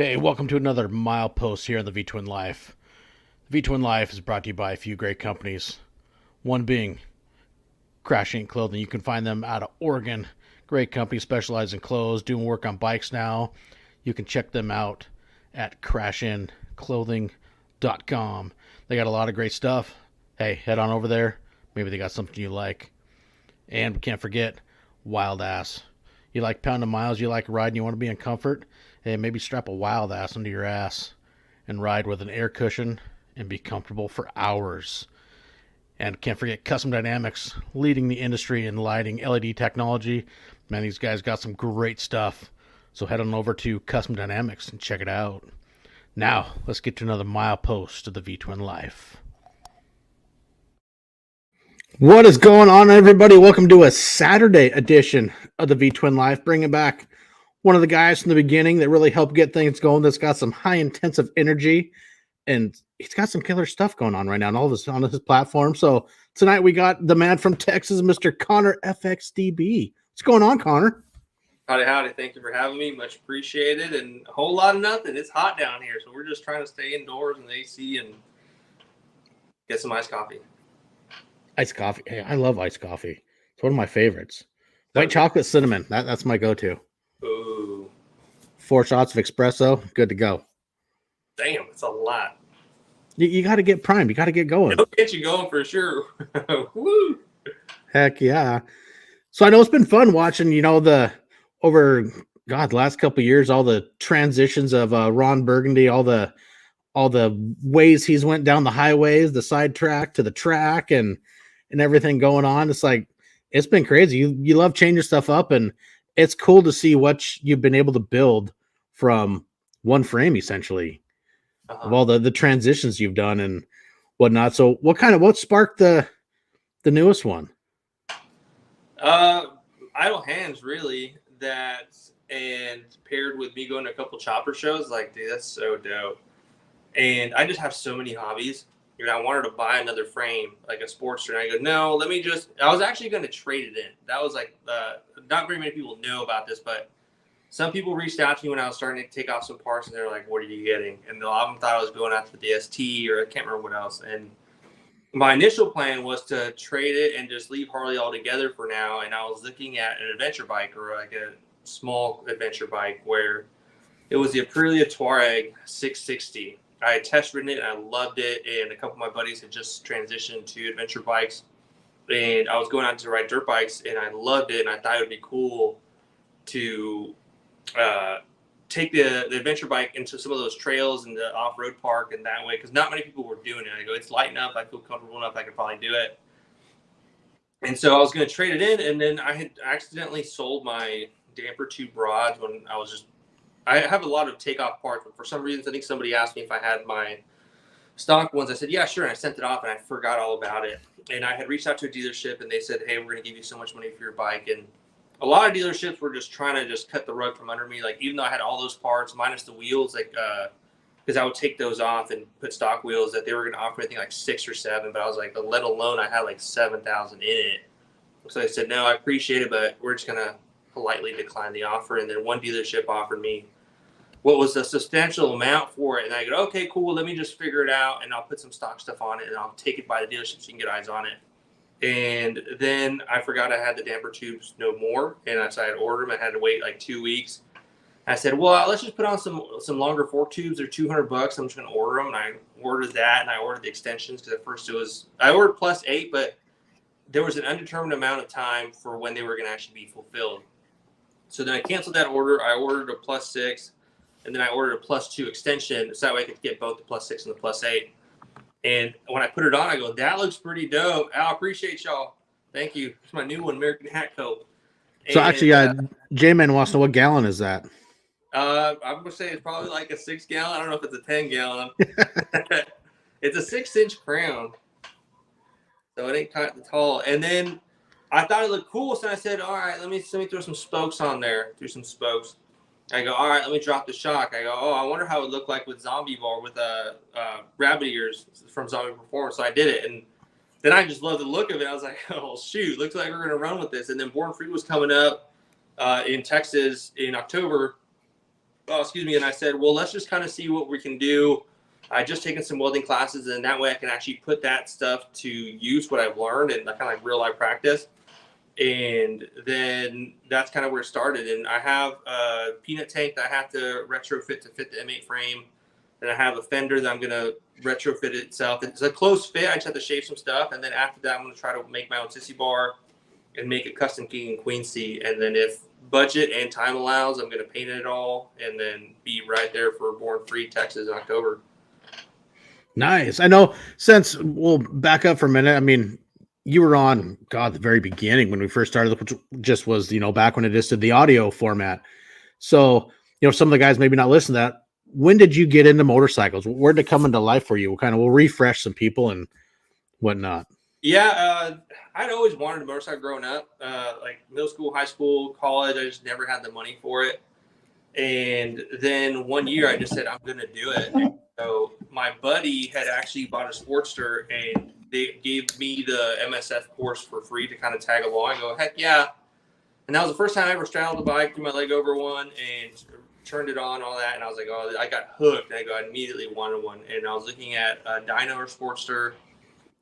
Hey, welcome to another Milepost here on the V-Twin Life. V-Twin Life is brought to you by a few great companies. One being Crash Inc. Clothing. You can find them out of Oregon. Great company, specialized in clothes, doing work on bikes now. You can check them out at crashinclothing.com. They got a lot of great stuff. Hey, head on over there. Maybe they got something you like. And we can't forget Wild Ass. You like pounding miles, you like riding, you want to be in comfort? Hey, maybe strap a Wild Ass under your ass and ride with an air cushion and be comfortable for hours. And can't forget Custom Dynamics, leading the industry in lighting LED technology. Man, these guys got some great stuff. So head on over to Custom Dynamics and check it out. Now, let's get to another milepost of the V-Twin Life. What is going on, everybody? Welcome to a Saturday edition of the V-Twin Life, bringing back one of the guys from the beginning that really helped get things going, that's got some high intensive energy, and he's got some killer stuff going on right now on his platform. So tonight we got the man from Texas, Mr. Connor FXDB. What's going on, Connor? Howdy, howdy. Thank you for having me. Much appreciated. And a whole lot of nothing. It's hot down here, so we're just trying to stay indoors in the AC and get some iced coffee. Iced coffee. Hey, I love iced coffee. It's one of my favorites. White chocolate cinnamon. That's my go-to. Ooh. 4 shots of espresso. Good to go. Damn, it's a lot. You got to get primed. You got to get going. It'll get you going for sure. Woo. Heck yeah. So I know it's been fun watching, the last couple of years, all the transitions of Ron Burgundy, all the ways he's went down the highways, the side track to the track and everything going on. It's like, it's been crazy. You love changing stuff up, and it's cool to see what you've been able to build from one frame, essentially, of all the transitions you've done and whatnot. So what sparked the newest one? Idle Hands, really, and paired with me going to a couple chopper shows, like, dude, that's so dope. And I just have so many hobbies. I wanted to buy another frame, like a Sportster, and I go, no, I was actually going to trade it in. That was like, not very many people know about this, but some people reached out to me when I was starting to take off some parts, and they're like, what are you getting? And a lot of them thought I was going after the ST, or I can't remember what else. And my initial plan was to trade it and just leave Harley altogether for now. And I was looking at an adventure bike, or like a small adventure bike, where it was the Aprilia Touareg 660. I had test ridden it and I loved it. And a couple of my buddies had just transitioned to adventure bikes. And I was going out to ride dirt bikes and I loved it. And I thought it would be cool to take the adventure bike into some of those trails and the off-road park and that way, because not many people were doing it. I go, it's light enough. I feel comfortable enough. I could probably do it. And so I was going to trade it in. And then I had accidentally sold my damper tube rods when I have a lot of takeoff parts, but for some reason, I think somebody asked me if I had my stock ones. I said, yeah, sure. And I sent it off and I forgot all about it. And I had reached out to a dealership and they said, hey, we're going to give you so much money for your bike. And a lot of dealerships were just trying to just cut the rug from under me. Like, even though I had all those parts minus the wheels, like, because I would take those off and put stock wheels, that they were going to offer, I think, like 6 or 7. But I was like, let alone I had like 7,000 in it. So I said, no, I appreciate it, but we're just going to politely decline the offer. And then one dealership offered me what was a substantial amount for it. And I go, okay, cool. Let me just figure it out. And I'll put some stock stuff on it and I'll take it by the dealership so you can get eyes on it. And then I forgot I had the damper tubes no more. And so I had ordered them. I had to wait like 2 weeks. I said, well, let's just put on some longer fork tubes. They're $200. I'm just going to order them. And I ordered that and I ordered the extensions, because at first I ordered +8, but there was an undetermined amount of time for when they were going to actually be fulfilled. So then I canceled that order. I ordered a +6. And then I ordered a +2 extension, so that way I could get both the +6 and the +8. And when I put it on, I go, that looks pretty dope. I appreciate y'all. Thank you. It's my new one, American Hat Coat. So actually, J-Man wants to know, what gallon is that? I'm going to say it's probably like a 6 gallon. I don't know if it's a 10 gallon. It's a 6-inch crown. So it ain't kind of tall. And then I thought it looked cool, so I said, all right, let me throw some spokes on there. Do some spokes. I go, all right, let me drop the shock. I go, oh, I wonder how it would look like with zombie bar, with rabbit ears from Zombie Performance. So I did it. And then I just loved the look of it. I was like, oh, shoot, looks like we're going to run with this. And then Born Free was coming up in Texas in October. excuse me, and I said, well, let's just kind of see what we can do. I just taken some welding classes, and that way I can actually put that stuff to use, what I've learned, and kind of like real life practice. And then that's kind of where it started. And I have a peanut tank that I have to retrofit to fit the M8 frame. And I have a fender that I'm going to retrofit itself. It's a close fit. I just have to shave some stuff. And then after that, I'm going to try to make my own sissy bar and make a custom king and queen seat. And then if budget and time allows, I'm going to paint it all and then be right there for Born Free, Texas in October. Nice. I know, since we'll back up for a minute. I mean, you were on, God, the very beginning when we first started, which just was, back when it just did the audio format. So, some of the guys maybe not listen to that. When did you get into motorcycles? Where did it come into life for you? We'll refresh some people and whatnot. Yeah, I'd always wanted a motorcycle growing up. Like middle school, high school, college, I just never had the money for it. And then one year I just said, I'm going to do it. And so my buddy had actually bought a Sportster, and they gave me the MSF course for free to kind of tag along. I go, heck yeah. And that was the first time I ever straddled a bike, threw my leg over one and turned it on, all that. And I was like, oh, I got hooked. And I immediately wanted one. And I was looking at a Dyno or Sportster.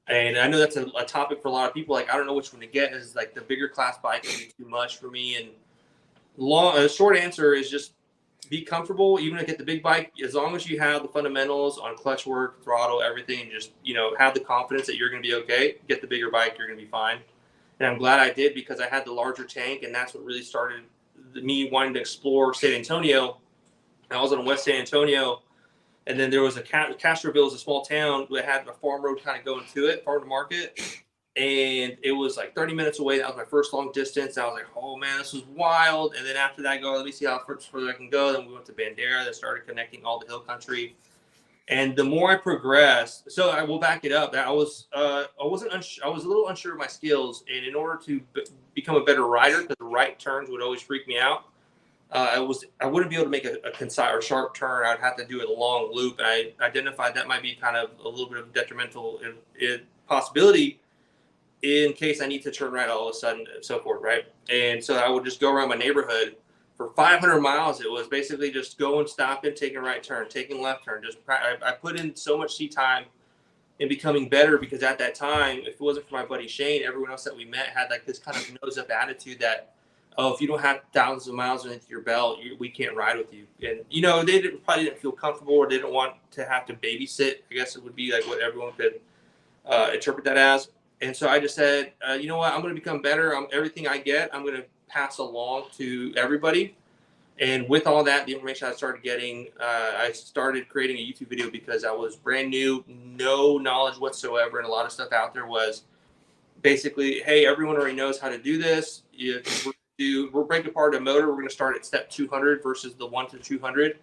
And I know that's a topic for a lot of people. Like, I don't know which one to get. Is like the bigger class bike would be too much for me. And short answer is just be comfortable, even to get the big bike, as long as you have the fundamentals on clutch work, throttle, everything, and just, have the confidence that you're going to be okay. Get the bigger bike, you're going to be fine. And I'm glad I did, because I had the larger tank, and that's what really started me wanting to explore San Antonio. I was in West San Antonio, and then there was Castroville is a small town that had a farm road kind of going to it, farm to market. And it was like 30 minutes away. That was my first long distance. I was like, oh man, this was wild. And then after that, I go, let me see how further I can go. Then we went to Bandera. Then started connecting all the hill country. And the more I progressed, so I will back it up. I was a little unsure of my skills. And in order to become a better rider, because the right turns would always freak me out, I wouldn't be able to make a concise or sharp turn. I'd have to do a long loop. And I identified that might be kind of a little bit of detrimental possibility in case I need to turn right all of a sudden and so forth, right? And so I would just go around my neighborhood for 500 miles. It was basically just going, stopping, taking right turn, taking left turn. I put in so much seat time in becoming better, because at that time, if it wasn't for my buddy Shane, everyone else that we met had like this kind of nose up attitude that, oh, if you don't have thousands of miles into your belt, we can't ride with you. And, they probably didn't feel comfortable, or they didn't want to have to babysit. I guess it would be like what everyone could interpret that as. And so I just said, you know what, I'm going to become better. Everything I get, I'm going to pass along to everybody. And with all that, the information I started getting, I started creating a YouTube video, because I was brand new, no knowledge whatsoever. And a lot of stuff out there was basically, hey, everyone already knows how to do this. We'll break apart a motor. We're going to start at step 200 versus the 1 to 200.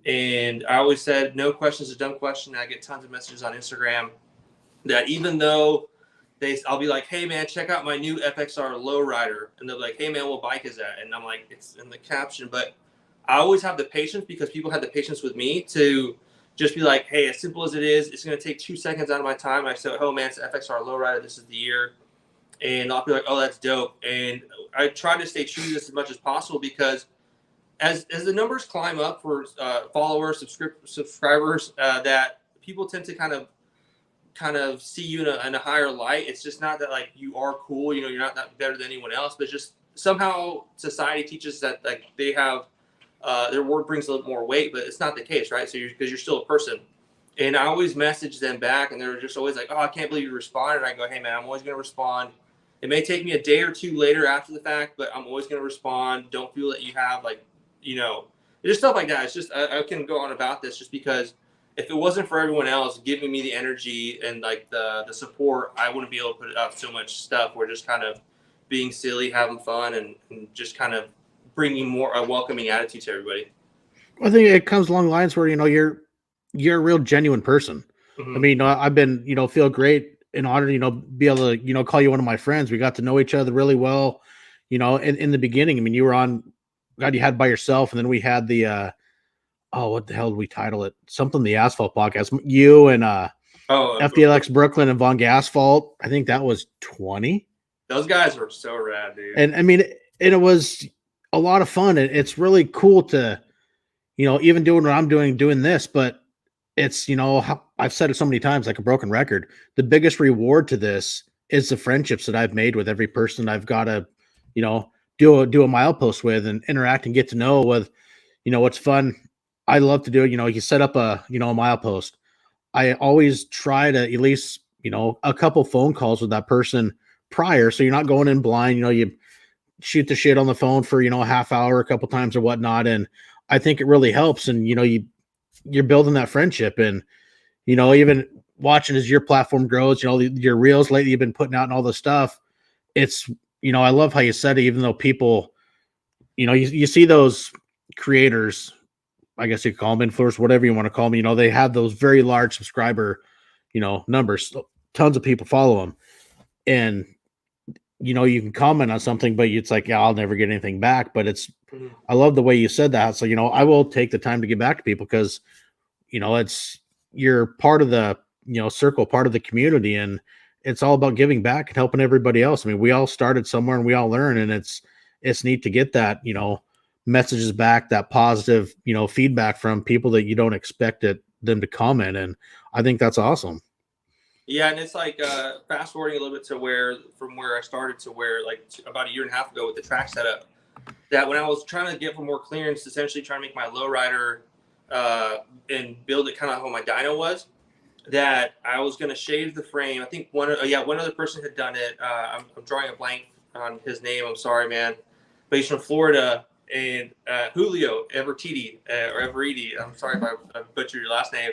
And I always said, no question is a dumb question. I get tons of messages on Instagram that even though I'll be like, hey man, check out my new FXR lowrider, and they're like, hey man, what bike is that? And I'm like, it's in the caption. But I always have the patience, because people have the patience with me to just be like, hey, as simple as it is, it's going to take 2 seconds out of my time. I say, oh man, it's an FXR lowrider. This is the year. And I'll be like, oh, that's dope. And I try to stay true to this as much as possible, because as the numbers climb up for followers, subscribers, that people tend to kind of see you in a higher light. It's just not that like you are cool, you're not that better than anyone else, but just somehow society teaches that like they have their word brings a little more weight, but it's not the case, right? So because you're still a person. And I always message them back, and they're just always like, oh, I can't believe you responded. And I go, hey man, I'm always going to respond. It may take me a day or two later after the fact, but I'm always going to respond. Don't feel that you have it's just stuff like that. It's just I can go on about this just because if it wasn't for everyone else giving me the energy and like the support, I wouldn't be able to put out so much stuff. We're just kind of being silly, having fun, and just kind of bringing more a welcoming attitude to everybody. I think it comes along lines where you're a real genuine person. Mm-hmm. I mean, I've been feel great and honored be able to call you one of my friends. We got to know each other really well. In the beginning. I mean, you were on. God, you had By Yourself, and then we had the. What the hell did we title it? Something the Asphalt podcast. You and FDLX Brooklyn and Von Gasfalt. I think that was 20. Those guys were so rad, dude. And I mean, it was a lot of fun. It's really cool to even doing what I'm doing this, but it's, I've said it so many times, like a broken record. The biggest reward to this is the friendships that I've made with every person I've got to, you know, do a milepost with and interact and get to know with, what's fun. I love to do it. You set up a milepost. I always try to at least, a couple phone calls with that person prior. So you're not going in blind, you shoot the shit on the phone for, a half hour, a couple times or whatnot. And I think it really helps. And, you're building that friendship and, even watching as your platform grows, your reels lately you've been putting out and all this stuff. It's, I love how you said it, even though people, you see those creators, I guess you could call them influencers, whatever you want to call them, they have those very large subscriber, numbers, tons of people follow them. And, you can comment on something, but it's like, yeah, I'll never get anything back. But I love the way you said that. So, I will take the time to get back to people because, you're part of the, circle, part of the community. And it's all about giving back and helping everybody else. I mean, we all started somewhere and we all learn. And it's neat to get that, messages back, that positive, feedback from people that you don't expect them to comment. And I think that's awesome. Yeah, and it's like fast forwarding a little bit to from where I started to where like about a year and a half ago with the track setup. That when I was trying to get for more clearance, essentially trying to make my lowrider and build it kind of how my dyno was, that I was going to shave the frame. I think one other person had done it. I'm drawing a blank on his name. I'm sorry, man. But he's from Florida, and Julio Evertiti or Everidi. I'm sorry if I butchered your last name.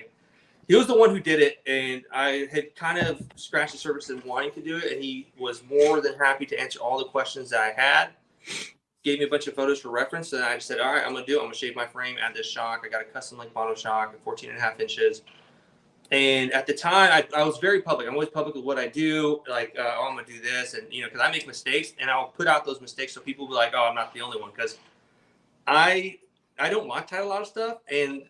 He was the one who did it, and I had kind of scratched the surface and wanting to do it, and he was more than happy to answer all the questions that I had. Gave me a bunch of photos for reference, and I just said, all right, I'm going to do it. I'm going to shave my frame, add this shock. I got a custom link mono shock at 14 and a half inches. And at the time, I was very public. I'm always public with what I do. Like, oh, I'm going to do this. And, because I make mistakes, and I'll put out those mistakes so people will be like, oh, I'm not the only one. Because I don't Loctite a lot of stuff, and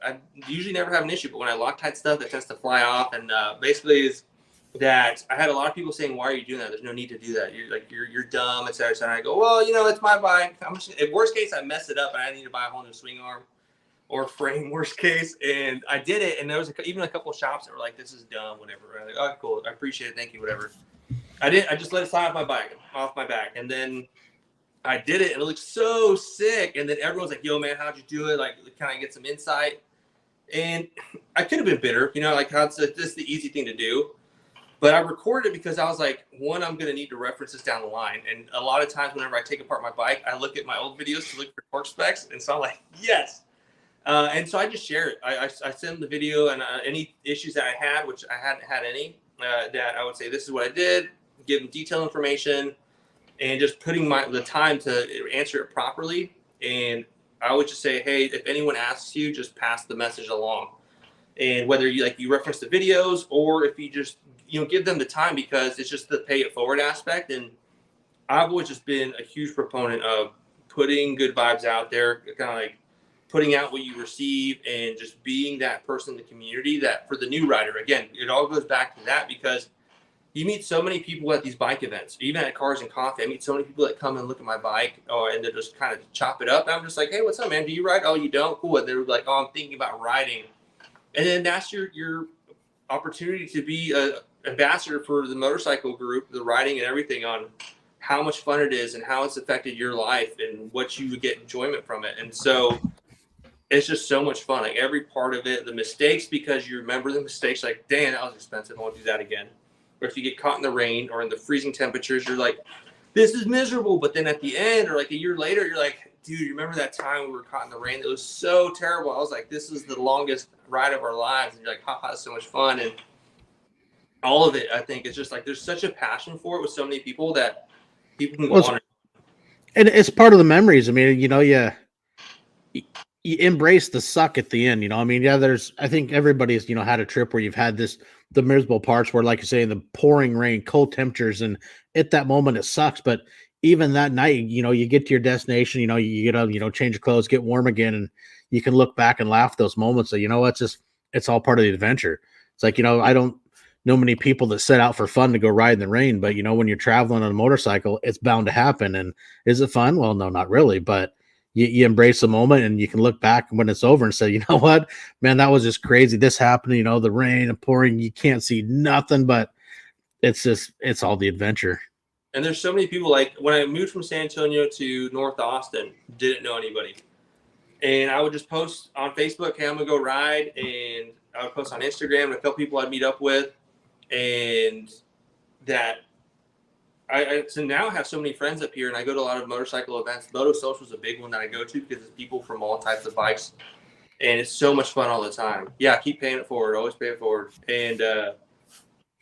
I usually never have an issue. But when I Loctite stuff, that tends to fly off. And basically is that I had a lot of people saying, why are you doing that? There's no need to do that. You're dumb, et cetera, et cetera. And I go, well, it's my bike. In worst case, I mess it up and I need to buy a whole new swing arm or frame, worst case. And I did it. And there was even a couple of shops that were like, this is dumb, whatever. I'm like, oh, cool. I appreciate it. Thank you, whatever. I just let it slide off my back. And then I did it and it looked so sick. And then everyone's like, yo, man, how'd you do it? Like, can I get some insight? And I could have been bitter, like how this is the easy thing to do. But I recorded it because I was like, one, I'm going to need to reference this down the line. And a lot of times whenever I take apart my bike, I look at my old videos to look for torque specs. And so I'm like, yes. And so I just share it. I send them the video and any issues that I had, which I hadn't had any, that I would say, this is what I did, give them detailed information, and just putting the time to answer it properly. And I would just say, hey, if anyone asks you, just pass the message along. And whether you reference the videos or if you just, give them the time, because it's just the pay it forward aspect. And I've always just been a huge proponent of putting good vibes out there, kind of like putting out what you receive and just being that person in the community that for the new rider, again, it all goes back to that, because you meet so many people at these bike events, even at Cars and Coffee. I meet so many people that come and look at my bike and they just kind of chop it up. And I'm just like, hey, what's up, man? Do you ride? Oh, you don't? Cool. And they're like, oh, I'm thinking about riding. And then that's your opportunity to be an ambassador for the motorcycle group, the riding and everything, on how much fun it is and how it's affected your life and what you would get enjoyment from it. And so it's just so much fun. Like every part of it, the mistakes, because you remember the mistakes, like, dang, that was expensive. I won't do that again. Or if you get caught in the rain or in the freezing temperatures, you're like, this is miserable. But then at the end, or like a year later, you're like, dude, you remember that time we were caught in the rain? It was so terrible. I was like, this is the longest ride of our lives. And you're like, haha, it's so much fun. And all of it, I think, is just like, there's such a passion for it with so many people that people can go on. And it's part of the memories. I mean, you embrace the suck at the end, I mean, yeah, I think everybody's, had a trip where you've had the miserable parts where, like you say, in the pouring rain, cold temperatures, and at that moment it sucks. But even that night, you get to your destination, you get up, change your clothes, get warm again, and you can look back and laugh at those moments. So, it's all part of the adventure. It's like, I don't know many people that set out for fun to go ride in the rain, but when you're traveling on a motorcycle, it's bound to happen. And is it fun? Well, no, not really. But you embrace the moment, and you can look back when it's over and say, you know what, man, that was just crazy. This happened, the rain and pouring, you can't see nothing, but it's all the adventure. And there's so many people, like when I moved from San Antonio to North Austin, didn't know anybody. And I would just post on Facebook, hey, I'm gonna go ride, and I would post on Instagram a couple people I'd meet up with, and that I so now have so many friends up here, and I go to a lot of motorcycle events. Moto Social is a big one that I go to because it's people from all types of bikes, and it's so much fun all the time. Yeah, keep paying it forward, always pay it forward, and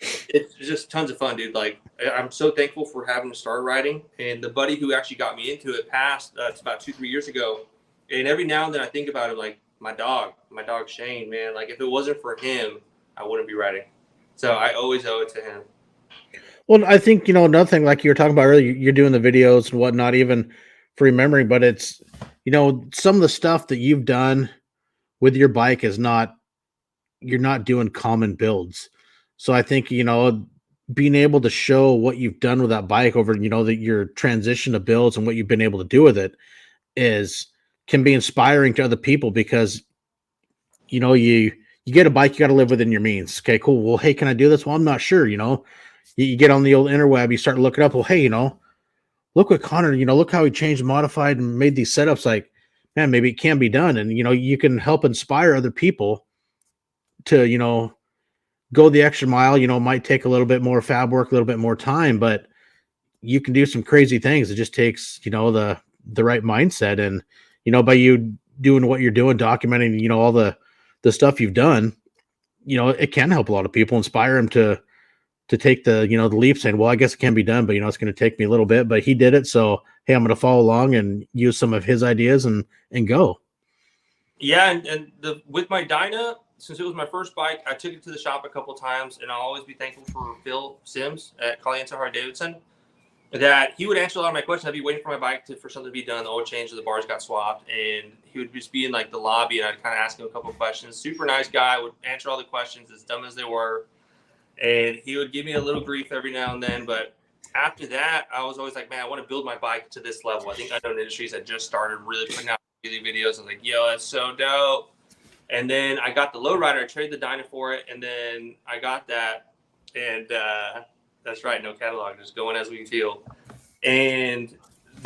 it's just tons of fun, dude. Like I'm so thankful for having to start riding, and the buddy who actually got me into it passed. It's about 2-3 years ago, and every now and then I think about him, like my dog Shane, man. Like if it wasn't for him, I wouldn't be riding. So I always owe it to him. Well, I think, another thing, like you were talking about earlier, you're doing the videos and whatnot, even for remembering, but it's, some of the stuff that you've done with your bike is not, you're not doing common builds. So I think, being able to show what you've done with that bike over, that your transition to builds and what you've been able to do with it can be inspiring to other people, because, you get a bike, you got to live within your means. Okay, cool. Well, hey, can I do this? Well, I'm not sure, you get on the old interweb, you start looking up, well, hey, look what Connor, look how he changed, modified, and made these setups. Like, man, maybe it can be done. And, you can help inspire other people to, go the extra mile. It might take a little bit more fab work, a little bit more time, but you can do some crazy things. It just takes, the right mindset. And, by you doing what you're doing, documenting, all the stuff you've done, it can help a lot of people, inspire them to take the, the leap, saying, well, I guess it can be done, but, it's going to take me a little bit, but he did it. So, hey, I'm going to follow along and use some of his ideas and go. Yeah. And with my Dyna, since it was my first bike, I took it to the shop a couple times, and I'll always be thankful for Phil Sims at Caliente Harley-Davidson, that he would answer a lot of my questions. I'd be waiting for my bike for something to be done, the oil change or the bars got swapped, and he would just be in like the lobby, and I'd kind of ask him a couple of questions. Super nice guy, would answer all the questions as dumb as they were, and he would give me a little grief every now and then. But after that, I was always like, man, I want to build my bike to this level. I think Unknown Industries had just started really putting out videos. I was like, yo, that's so dope. And then I got the lowrider. I traded the Dyna for it, and then I got that, and that's right, no catalog, just going as we feel. And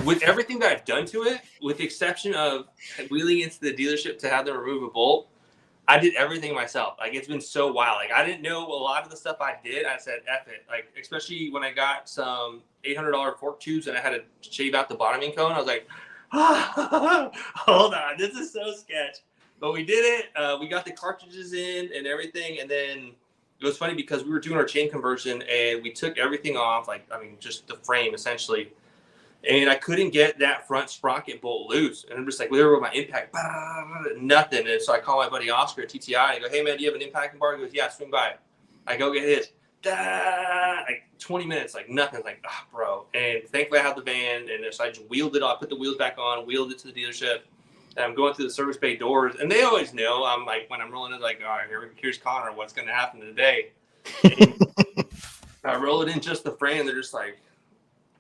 with everything that I've done to it, with the exception of wheeling into the dealership to have them remove a bolt, I did everything myself. Like, it's been so wild. Like, I didn't know a lot of the stuff I did. I said, F it. Like, especially when I got some $800 fork tubes and I had to shave out the bottoming cone. I was like, hold on, this is so sketch. But we did it. We got the cartridges in and everything. And then it was funny because we were doing our chain conversion and we took everything off, just the frame essentially. And I couldn't get that front sprocket bolt loose. And I'm just like, whatever, my impact, nothing. And so I call my buddy Oscar at TTI and I go, hey man, do you have an impacting bar? He goes, yeah, swing by it. I go get his. Like 20 minutes, like nothing. Like, bro. And thankfully I have the van. And so I just wheeled it off, put the wheels back on, wheeled it to the dealership. And I'm going through the service bay doors, and they always know. I'm like, when I'm rolling it, like, all right, here's Connor. What's going to happen today? I roll it in just the frame. They're just like,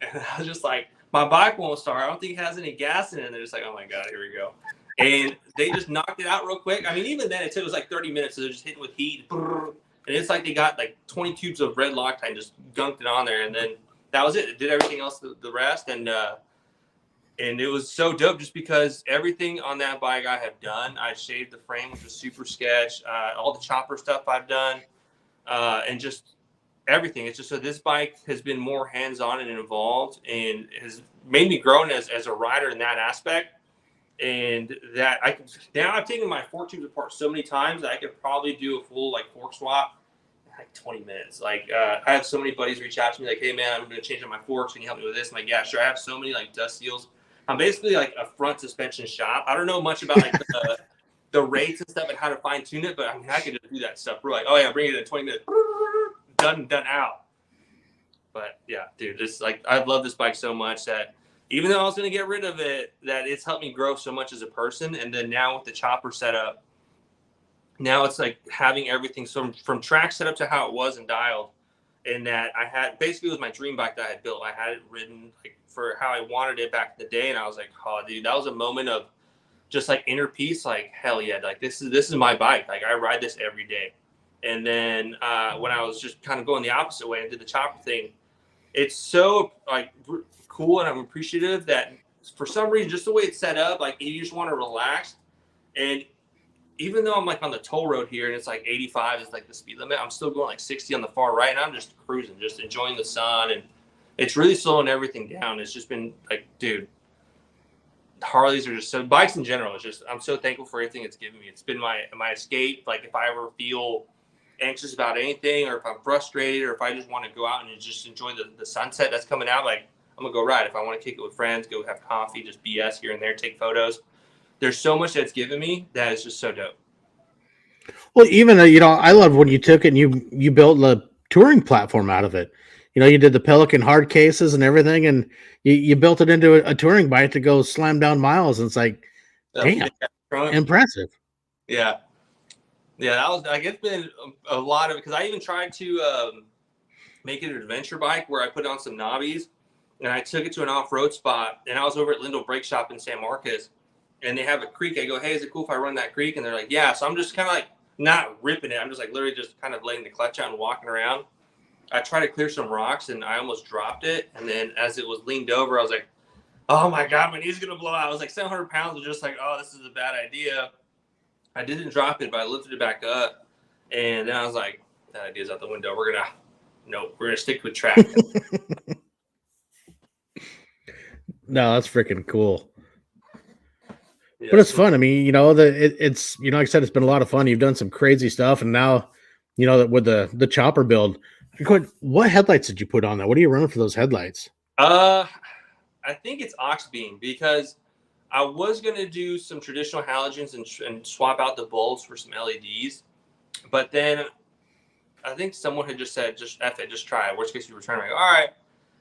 and I was just like, my bike won't start. I don't think it has any gas in it. And they're just like, oh my God, here we go. And they just knocked it out real quick. I mean, even then, it was like 30 minutes. So they're just hitting with heat. And it's like they got like 20 tubes of red Loctite and just gunked it on there. And then that was it. It did everything else, the rest. And it was so dope just because everything on that bike I have done. I shaved the frame, which was super sketch. All the chopper stuff I've done, and just everything. It's just so this bike has been more hands-on and involved, and has made me grow as a rider in that aspect. And that now I've taken my fork tubes apart so many times that I could probably do a full fork swap in like 20 minutes. I have so many buddies reach out to me like, hey man, I'm going to change out my forks. Can you help me with this? I'm like, yeah, sure. I have so many dust seals. I'm basically like a front suspension shop. I don't know much about the rates and stuff and how to fine tune it, but I mean, I can just do that stuff. We're like, oh yeah, bring it in 20 minutes, done out. But yeah, dude, it's like I've loved this bike so much that even though I was going to get rid of it, that it's helped me grow so much as a person. And then now with the chopper setup, now it's like having everything from track setup to how it was and dialed. And that I had basically, it was my dream bike that I had built. I had it ridden like for how I wanted it back in the day. And I was like, oh, dude, that was a moment of just like inner peace. Like, hell yeah, like this is my bike. Like I ride this every day. And then when I was just kind of going the opposite way and did the chopper thing, it's so like cool, and I'm appreciative that for some reason, just the way it's set up, like you just want to relax. And even though I'm like on the toll road here and it's like 85 is like the speed limit, I'm still going like 60 on the far right, and I'm just cruising, just enjoying the sun, and it's really slowing everything down. It's just been like, dude, Harleys are just so, bikes in general. It's just, I'm so thankful for everything it's given me. It's been my escape. Like if I ever feel anxious about anything, or if I'm frustrated, or if I just want to go out and just enjoy the sunset that's coming out, like I'm gonna go ride. If I want to kick it with friends, go have coffee, just BS here and there, take photos. There's so much that's given me that is just so dope. Well, even I love when you took it and you built a touring platform out of it. You did the Pelican hard cases and everything, and you built it into a touring bike to go slam down miles. And it's like, damn, impressive. Yeah. Yeah, that was like, it's been a lot of, because I even tried to make it an adventure bike where I put on some knobbies and I took it to an off-road spot, and I was over at Lindell Brake Shop in San Marcos, and they have a creek. I go, hey, is it cool if I run that creek? And they're like, yeah. So I'm just kind of like not ripping it. I'm just like literally just kind of letting the clutch out and walking around. I tried to clear some rocks and I almost dropped it. And then as it was leaned over, I was like, oh my God, my knee's going to blow out. I was like 700 pounds was just like, oh, this is a bad idea. I didn't drop it, but I lifted it back up. And then I was like, that idea's out the window. We're going to stick with track. No, that's freaking cool. Yeah, but it's fun. I mean, it's like I said, it's been a lot of fun. You've done some crazy stuff, and now, that with the chopper build, what headlights did you put on that? What are you running for those headlights? I think it's ox beam, because I was gonna do some traditional halogens and swap out the bulbs for some LEDs, but then I think someone had just said, just F it, just try it. Worst case you return. I go, all right.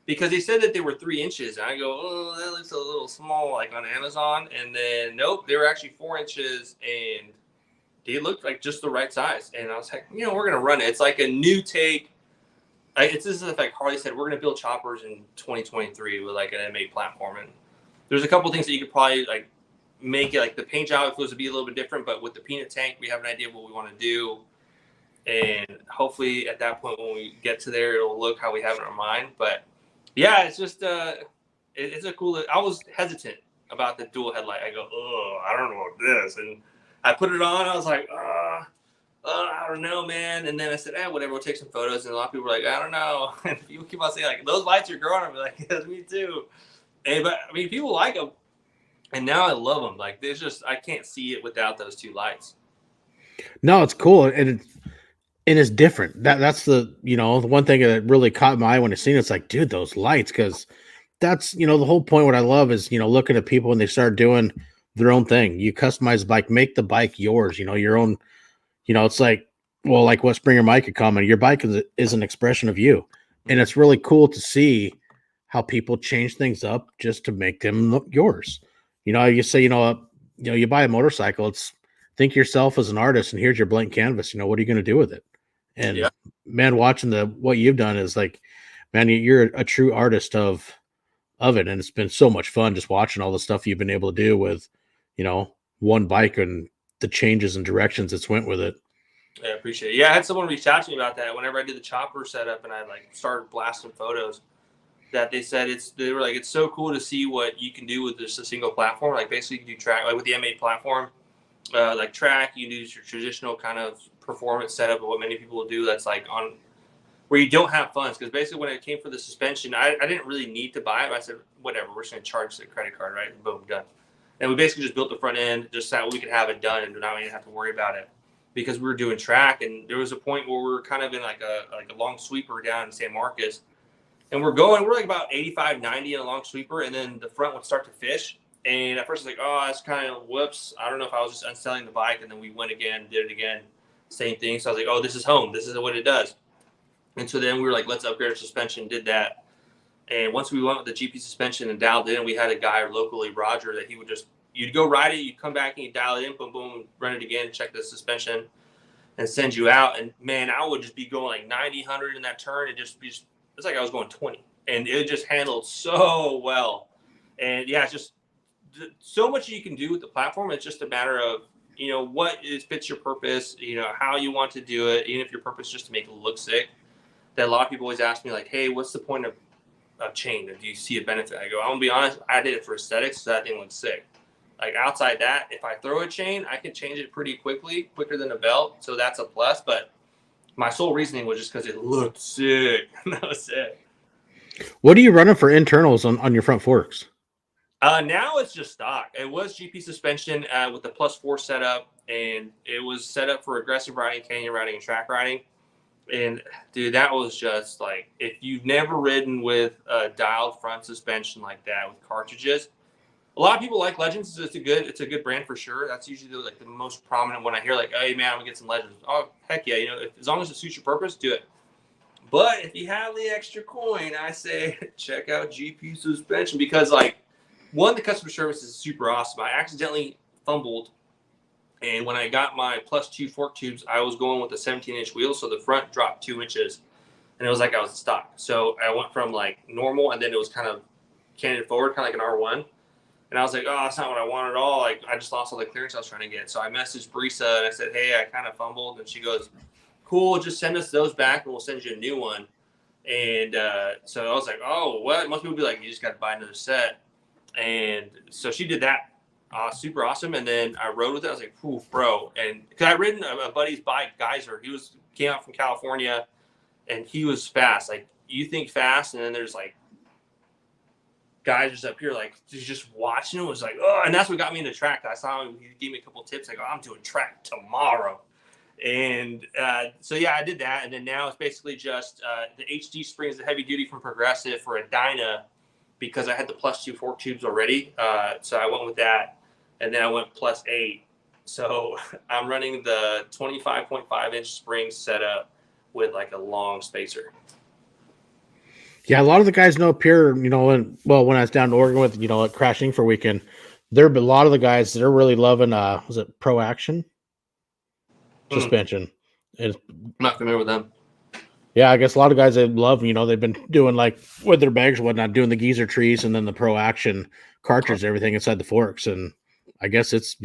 Because he said that they were 3 inches. And I go, oh, that looks a little small, like on Amazon. And then, nope, they were actually 4 inches, and they looked like just the right size. And I was like, we're going to run it. It's like a new take. This is like Harley said, we're going to build choppers in 2023 with like an M8 platform. And there's a couple things that you could probably like make it, like the paint job, if it was to be a little bit different. But with the peanut tank, we have an idea of what we want to do. And hopefully at that point, when we get to there, it'll look how we have it in our mind. But yeah, it's just it's a cool. I was hesitant about the dual headlight. I go, oh, I don't know about this, and I put it on. I was like, I don't know, man. And then I said, whatever. We'll take some photos. And a lot of people were like, I don't know. And people keep on saying like, those lights are growing. I'm like, yes, me too. But I mean, people like them, and now I love them. Like, there's just, I can't see it without those 2 lights. No, it's cool, and it's different. That's the the one thing that really caught my eye when I seen it. It's like, dude, those lights, because that's the whole point. What I love is looking at people when they start doing their own thing. You customize the bike, make the bike yours. Your own. It's like, well, like what Springer Mike had commented, your bike is an expression of you, and it's really cool to see how people change things up just to make them look yours. You say you buy a motorcycle. It's think yourself as an artist, and here's your blank canvas. What are you going to do with it? And man, watching what you've done is like, man, you're a true artist of it. And it's been so much fun just watching all the stuff you've been able to do with, one bike and the changes and directions it's went with it. Yeah, I appreciate it. Yeah, I had someone reach out to me about that whenever I did the chopper setup, and I like started blasting photos, that they said they were like, it's so cool to see what you can do with just a single platform. Like basically you can do track, like with the M8 platform, like track, you can use your traditional kind of performance setup of what many people will do, that's like on where you don't have funds. Because basically when it came for the suspension, I didn't really need to buy it. I said, whatever, we're just going to charge the credit card, right? And boom, done. And we basically just built the front end just so we could have it done and not even have to worry about it, because we were doing track. And there was a point where we were kind of in like a long sweeper down in San Marcos, and we're like about 85, 90 in a long sweeper, and then the front would start to fish. And at first I was like, oh, that's kind of whoops. I don't know if I was just unselling the bike. And then we went again, did it again. Same thing. So I was like, oh, this is home. This is what it does. And so then we were like, let's upgrade our suspension, did that. And once we went with the GP suspension and dialed in, we had a guy locally, Roger, that he would just, you'd go ride it, you'd come back and you'd dial it in, boom, boom, run it again, check the suspension, and send you out. And man, I would just be going like 90, 100 in that turn. It just be, it's like I was going 20. and it just handled so well. And yeah, it's just so much you can do with the platform. It's just a matter of, what fits your purpose, how you want to do it, even if your purpose is just to make it look sick. That a lot of people always ask me, like, hey, what's the point of a chain? Do you see a benefit? I go, I'm gonna be honest, I did it for aesthetics, so that thing looks sick. Like, outside that, if I throw a chain, I can change it pretty quickly, quicker than a belt, so that's a plus. But my sole reasoning was just because it looked sick. That was sick. What are you running for internals on your front forks? Now it's just stock. It was GP suspension with the +4 setup, and it was set up for aggressive riding, canyon riding, and track riding. And dude, that was just like, if you've never ridden with a dialed front suspension like that with cartridges, a lot of people like Legends. It's a good brand for sure. That's usually the most prominent one I hear. Like, hey man, I'm gonna get some Legends. Oh heck yeah, as long as it suits your purpose, do it. But if you have the extra coin, I say check out GP suspension, because like, one, the customer service is super awesome. I accidentally fumbled, and when I got my +2 fork tubes, I was going with a 17-inch wheel, so the front dropped 2 inches, and it was like I was stock. So I went from like normal, and then it was kind of canted forward, kind of like an R1. And I was like, oh, that's not what I want at all. Like, I just lost all the clearance I was trying to get. So I messaged Brisa, and I said, hey, I kind of fumbled. And she goes, cool, just send us those back, and we'll send you a new one. And so I was like, oh, what? Most people be like, you just got to buy another set. And so she did that. Super awesome. And then I rode with it. I was like, poof, bro. And because I ridden a buddy's bike, Geyser. He came out from California, and he was fast. Like, you think fast, and then there's like guys just up here, like, just watching him, was like, oh, and that's what got me into track. I saw him, he gave me a couple of tips. Like, oh, I'm doing track tomorrow. And so yeah, I did that. And then now it's basically just the HD springs, the heavy duty from Progressive for a Dyna, because I had the +2 fork tubes already. So I went with that, and then I went +8. So I'm running the 25.5-inch spring setup with like a long spacer. Yeah, a lot of the guys know up here, when I was down in Oregon with, like crashing for weekend, a lot of the guys, they're really loving, was it Pro Action suspension? I'm not familiar with them. Yeah, I guess a lot of guys, they love, they've been doing like with their bags and whatnot, doing the geezer trees and then the Pro Action cartridge, everything inside the forks. And I guess it's,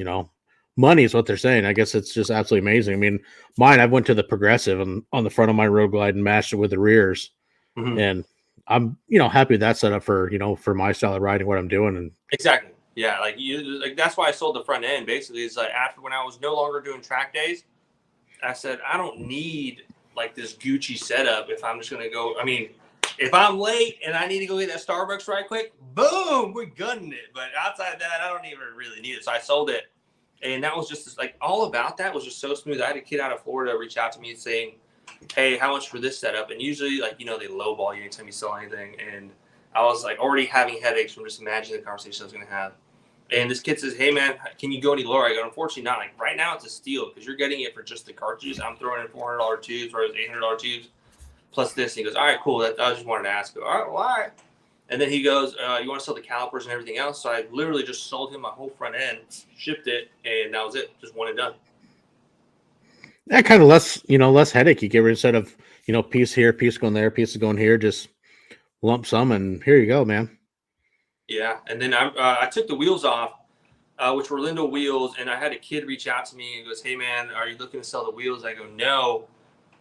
money is what they're saying. I guess it's just absolutely amazing. I mean, mine, I went to the Progressive on the front of my roadglide and matched it with the rears. Mm-hmm. And I'm, happy with that setup for, for my style of riding, what I'm doing. And exactly. Yeah. Like that's why I sold the front end. Basically, it's like, after, when I was no longer doing track days, I said, I don't need like this Gucci setup if I'm just going to go. I mean, if I'm late and I need to go get that Starbucks right quick, boom, we're gunning it. But outside that, I don't even really need it. So I sold it. And that was just like, all about that was just so smooth. I had a kid out of Florida reach out to me saying, hey, how much for this setup? And usually, like, they lowball you anytime you sell anything. And I was like already having headaches from just imagining the conversation I was going to have. And this kid says, hey man, can you go any lower? I go, unfortunately not. Like, right now it's a steal because you're getting it for just the cartridges. I'm throwing in $400 tubes, or $800 tubes plus this. And he goes, all right, cool. I just wanted to ask. I go, all right, why? And then he goes, you want to sell the calipers and everything else? So I literally just sold him my whole front end, shipped it, and that was it. Just one and done. that kind of less headache you get instead of, piece here, piece going there, piece going here, just lump sum and here you go, man. Yeah. And then I took the wheels off, which were Lindo wheels. And I had a kid reach out to me and goes, hey man, are you looking to sell the wheels? I go, no,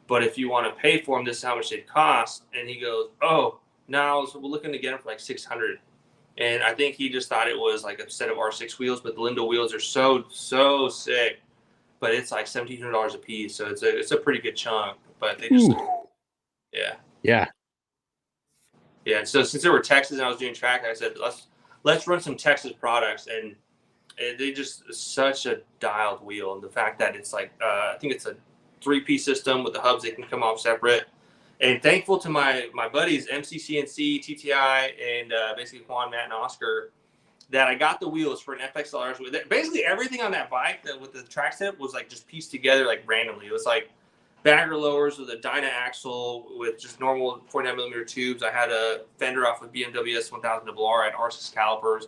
but if you want to pay for them, this is how much they cost. And he goes, oh, no, we're looking to get them for like $600. And I think he just thought it was like a set of R6 wheels, but the Lindo wheels are so sick. But it's like $1,700 a piece, so it's a pretty good chunk. But they just, yeah. And so since they were Texas and I was doing track, I said let's run some Texas products, and they just such a dialed wheel, and the fact that it's like I think it's a 3-piece system with the hubs that can come off separate. And thankful to my buddies MCCNC, TTI, and basically Juan, Matt, and Oscar, that I got the wheels for an FXLRs. Basically everything on that bike with the track setup was like just pieced together like randomly. It was like bagger lowers with a Dyna axle with just normal 49mm tubes. I had a fender off of BMW S1000 R. I had R6 calipers.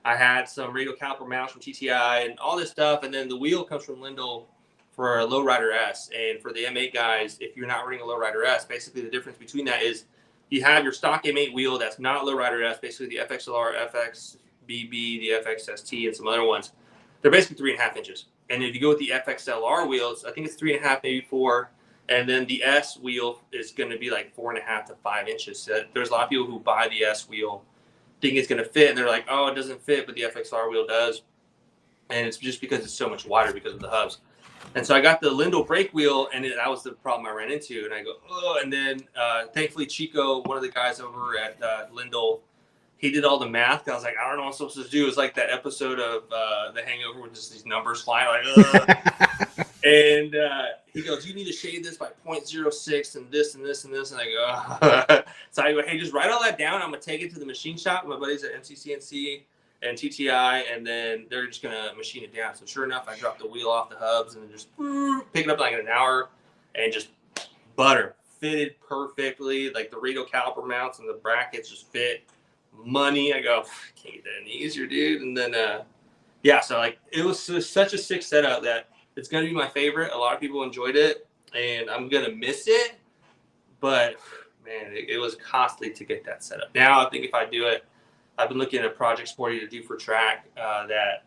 I had some radial caliper mounts from TTI and all this stuff. And then the wheel comes from Lindell for a Lowrider S. And for the M8 guys, if you're not running a Lowrider S, basically the difference between that is you have your stock M8 wheel that's not lowrider. That's basically the FXLR, FXBB, the FXST, and some other ones. They're basically 3.5 inches. And if you go with the FXLR wheels, I think it's 3.5, maybe 4. And then the S wheel is going to be like 4.5 to 5 inches. So there's a lot of people who buy the S wheel, think it's going to fit, and they're like, oh, it doesn't fit, but the FXR wheel does. And it's just because it's so much wider because of the hubs. And so I got the Lindell brake wheel, and that was the problem I ran into. And I go, oh, and then thankfully Chico, one of the guys over at Lindell, he did all the math. I was like, I don't know what I'm supposed to do. It's like that episode of The Hangover with just these numbers flying, like, and he goes, you need to shade this by 0.06 and this and this and this. And I go, so I go, hey, just write all that down. I'm going to take it to the machine shop. My buddies at MCCNC and TTI, and then they're just going to machine it down. So sure enough, I dropped the wheel off the hubs and just pick it up like in an hour and just butter. Fitted perfectly. Like the radial caliper mounts and the brackets just fit. Money. I go, can't get that any easier, dude. And then, yeah, so like it was such a sick setup that it's going to be my favorite. A lot of people enjoyed it, and I'm going to miss it. But, man, it was costly to get that set up. Now I think if I do it, I've been looking at a project sporty to do for track that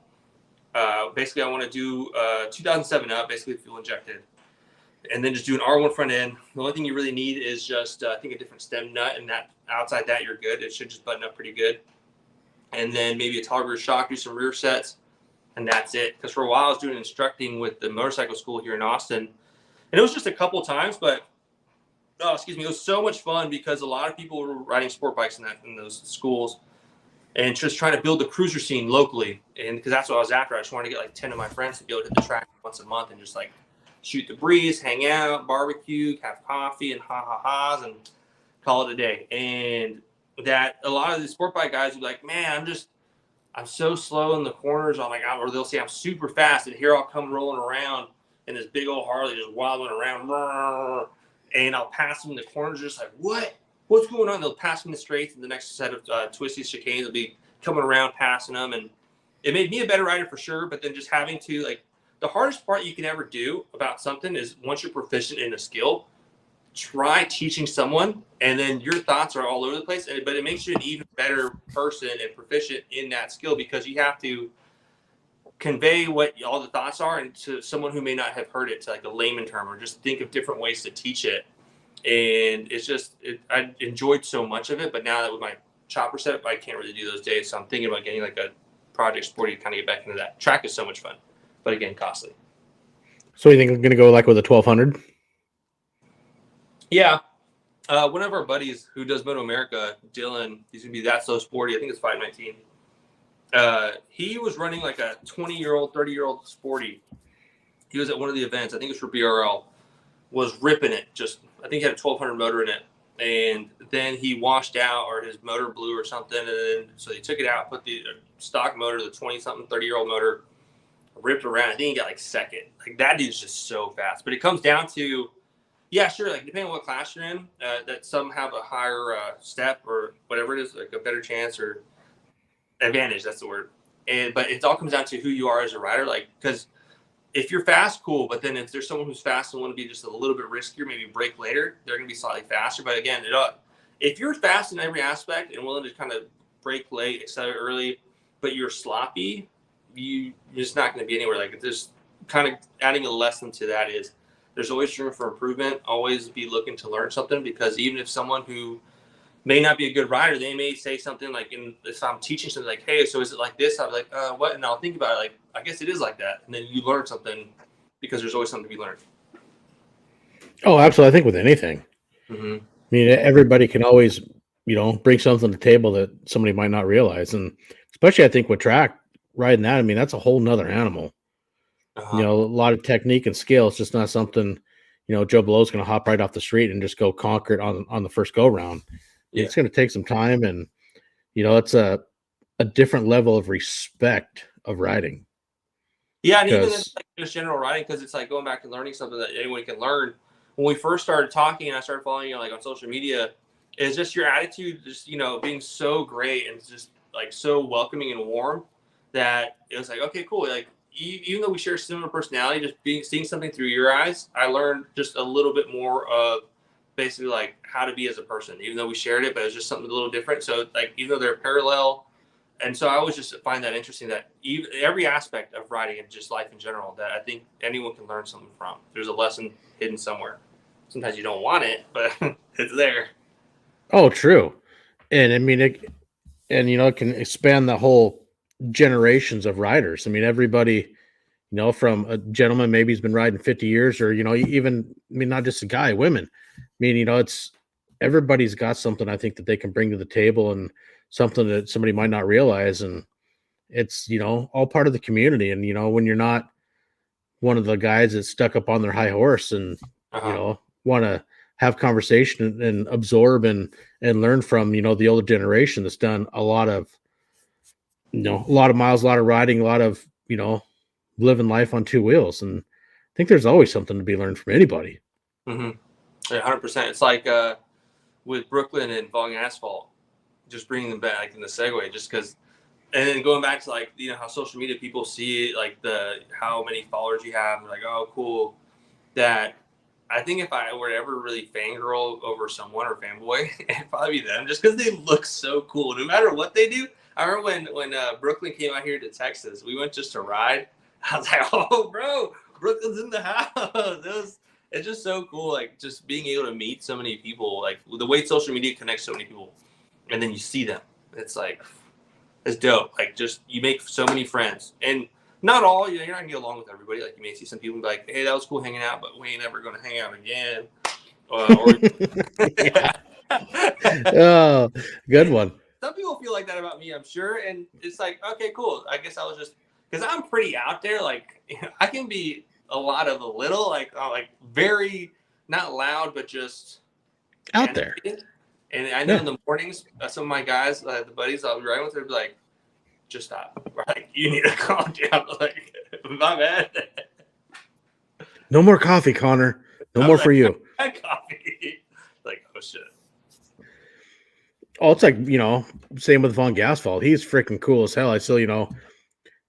basically I want to do 2007 up, basically fuel injected, and then just do an R1 front end. The only thing you really need is just, I think, a different stem nut, and that outside that, you're good. It should just button up pretty good. And then maybe a tall rear shock, do some rear sets, and that's it. Because for a while I was doing instructing with the motorcycle school here in Austin, and it was just a couple times, but it was so much fun because a lot of people were riding sport bikes in those schools, and just trying to build the cruiser scene locally. And because that's what I was after. I just wanted to get like 10 of my friends to be able to hit the track once a month and just like shoot the breeze, hang out, barbecue, have coffee, and ha-ha-has, and call it a day. And that a lot of the sport bike guys would be like, man, I'm so slow in the corners. I'm like, or they'll say I'm super fast, and here I'll come rolling around in this big old Harley just wobbling around, and I'll pass them in the corners just like, what's going on? They'll pass me in the straights, and the next set of twisty chicanes will be coming around, passing them. And it made me a better rider for sure. But then just having to, like, the hardest part you can ever do about something is once you're proficient in a skill, try teaching someone, and then your thoughts are all over the place. But it makes you an even better person and proficient in that skill because you have to convey what all the thoughts are and to someone who may not have heard it, to like a layman term, or just think of different ways to teach it. And it's just, I enjoyed so much of it. But now that with my chopper setup, I can't really do those days. So I'm thinking about getting like a project sporty to kind of get back into that. Track is so much fun, but again, costly. So you think I'm going to go like with a 1200? Yeah. One of our buddies who does Moto America, Dylan, he's going to be that so sporty. I think it's 519. He was running like a 20-year-old, 30-year-old sporty. He was at one of the events. I think it was for BRL. Was ripping it. Just, I think he had a 1200 motor in it. And then he washed out, or his motor blew or something. And then, so they took it out, put the stock motor, the 20-something, 30-year-old motor, ripped around. I think he got like second. Like that dude's just so fast. But it comes down to, yeah, sure, like depending on what class you're in, that some have a higher step or whatever it is, like a better chance or advantage, that's the word. But it all comes down to who you are as a rider. Like, because if you're fast, cool. But then if there's someone who's fast and want to be just a little bit riskier, maybe brake later, they're going to be slightly faster. But again, if you're fast in every aspect and willing to kind of brake late, accelerate early, but you're sloppy, you're just not going to be anywhere. Like, there's kind of adding a lesson to that is there's always room for improvement. Always be looking to learn something, because even if someone who may not be a good rider, they may say something like, if I'm teaching something like, hey, so is it like this? I'll be like, what? And I'll think about it like, I guess it is like that. And then you learn something, because there's always something to be learned. Oh, absolutely. I think with anything. Mm-hmm. I mean, everybody can always, bring something to the table that somebody might not realize. And especially, I think with track riding that, I mean, that's a whole nother animal. Uh-huh. A lot of technique and skill. It's just not something, Joe Blow's going to hop right off the street and just go conquer it on the first go round. Yeah. It's going to take some time, and it's a different level of respect of riding. Yeah, and even like just general riding, because it's like going back and learning something that anyone can learn. When we first started talking and I started following you like on social media, is just your attitude, just being so great and just like so welcoming and warm that it was like, okay, cool. Like even though we share similar personality, just seeing something through your eyes, I learned just a little bit more of basically like how to be as a person, even though we shared it, but it was just something a little different. So like, even though they're parallel, and so I always just find that interesting that every aspect of riding and just life in general that I think anyone can learn something from. There's a lesson hidden somewhere. Sometimes you don't want it, but it's there. Oh, true. And I mean, it can expand the whole generations of riders. I mean, everybody, from a gentleman, maybe he's been riding 50 years or, even, I mean, not just a guy, women. I mean, it's everybody's got something I think that they can bring to the table and something that somebody might not realize. And it's, all part of the community. And, when you're not one of the guys that's stuck up on their high horse and, want to have conversation and absorb and learn from, the older generation that's done a lot of, a lot of miles, a lot of riding, a lot of, living life on two wheels. And I think there's always something to be learned from anybody. Mm-hmm. 100%. It's like with Brooklyn and Vong Asphalt, just bringing them back in the segue, just because, and then going back to like, how social media people see it, like how many followers you have, and like, oh, cool. That I think if I were to ever really fangirl over someone or fanboy, it'd probably be them, just because they look so cool, no matter what they do. I remember when Brooklyn came out here to Texas, we went just to ride. I was like, oh, bro, Brooklyn's in the house. It's just so cool, like just being able to meet so many people, like the way social media connects so many people, and then you see them. It's like, it's dope. Like just you make so many friends, and not all, you're not gonna get along with everybody. Like you may see some people be like, hey, that was cool hanging out, but we ain't ever gonna hang out again. Oh, good one. Some people feel like that about me, I'm sure, and it's like, okay, cool. I guess I was just, because I'm pretty out there. Like I can be a lot of a little, like very not loud, but just out there. And I know in the mornings, some of my guys, the buddies I'll be riding with, they'll be like, just stop. Like, you need to calm down. Like, my bad. No more coffee, Connor. No more for you. Coffee. Like, oh, shit. Oh, it's like, same with Von Gasfall. He's freaking cool as hell. I still,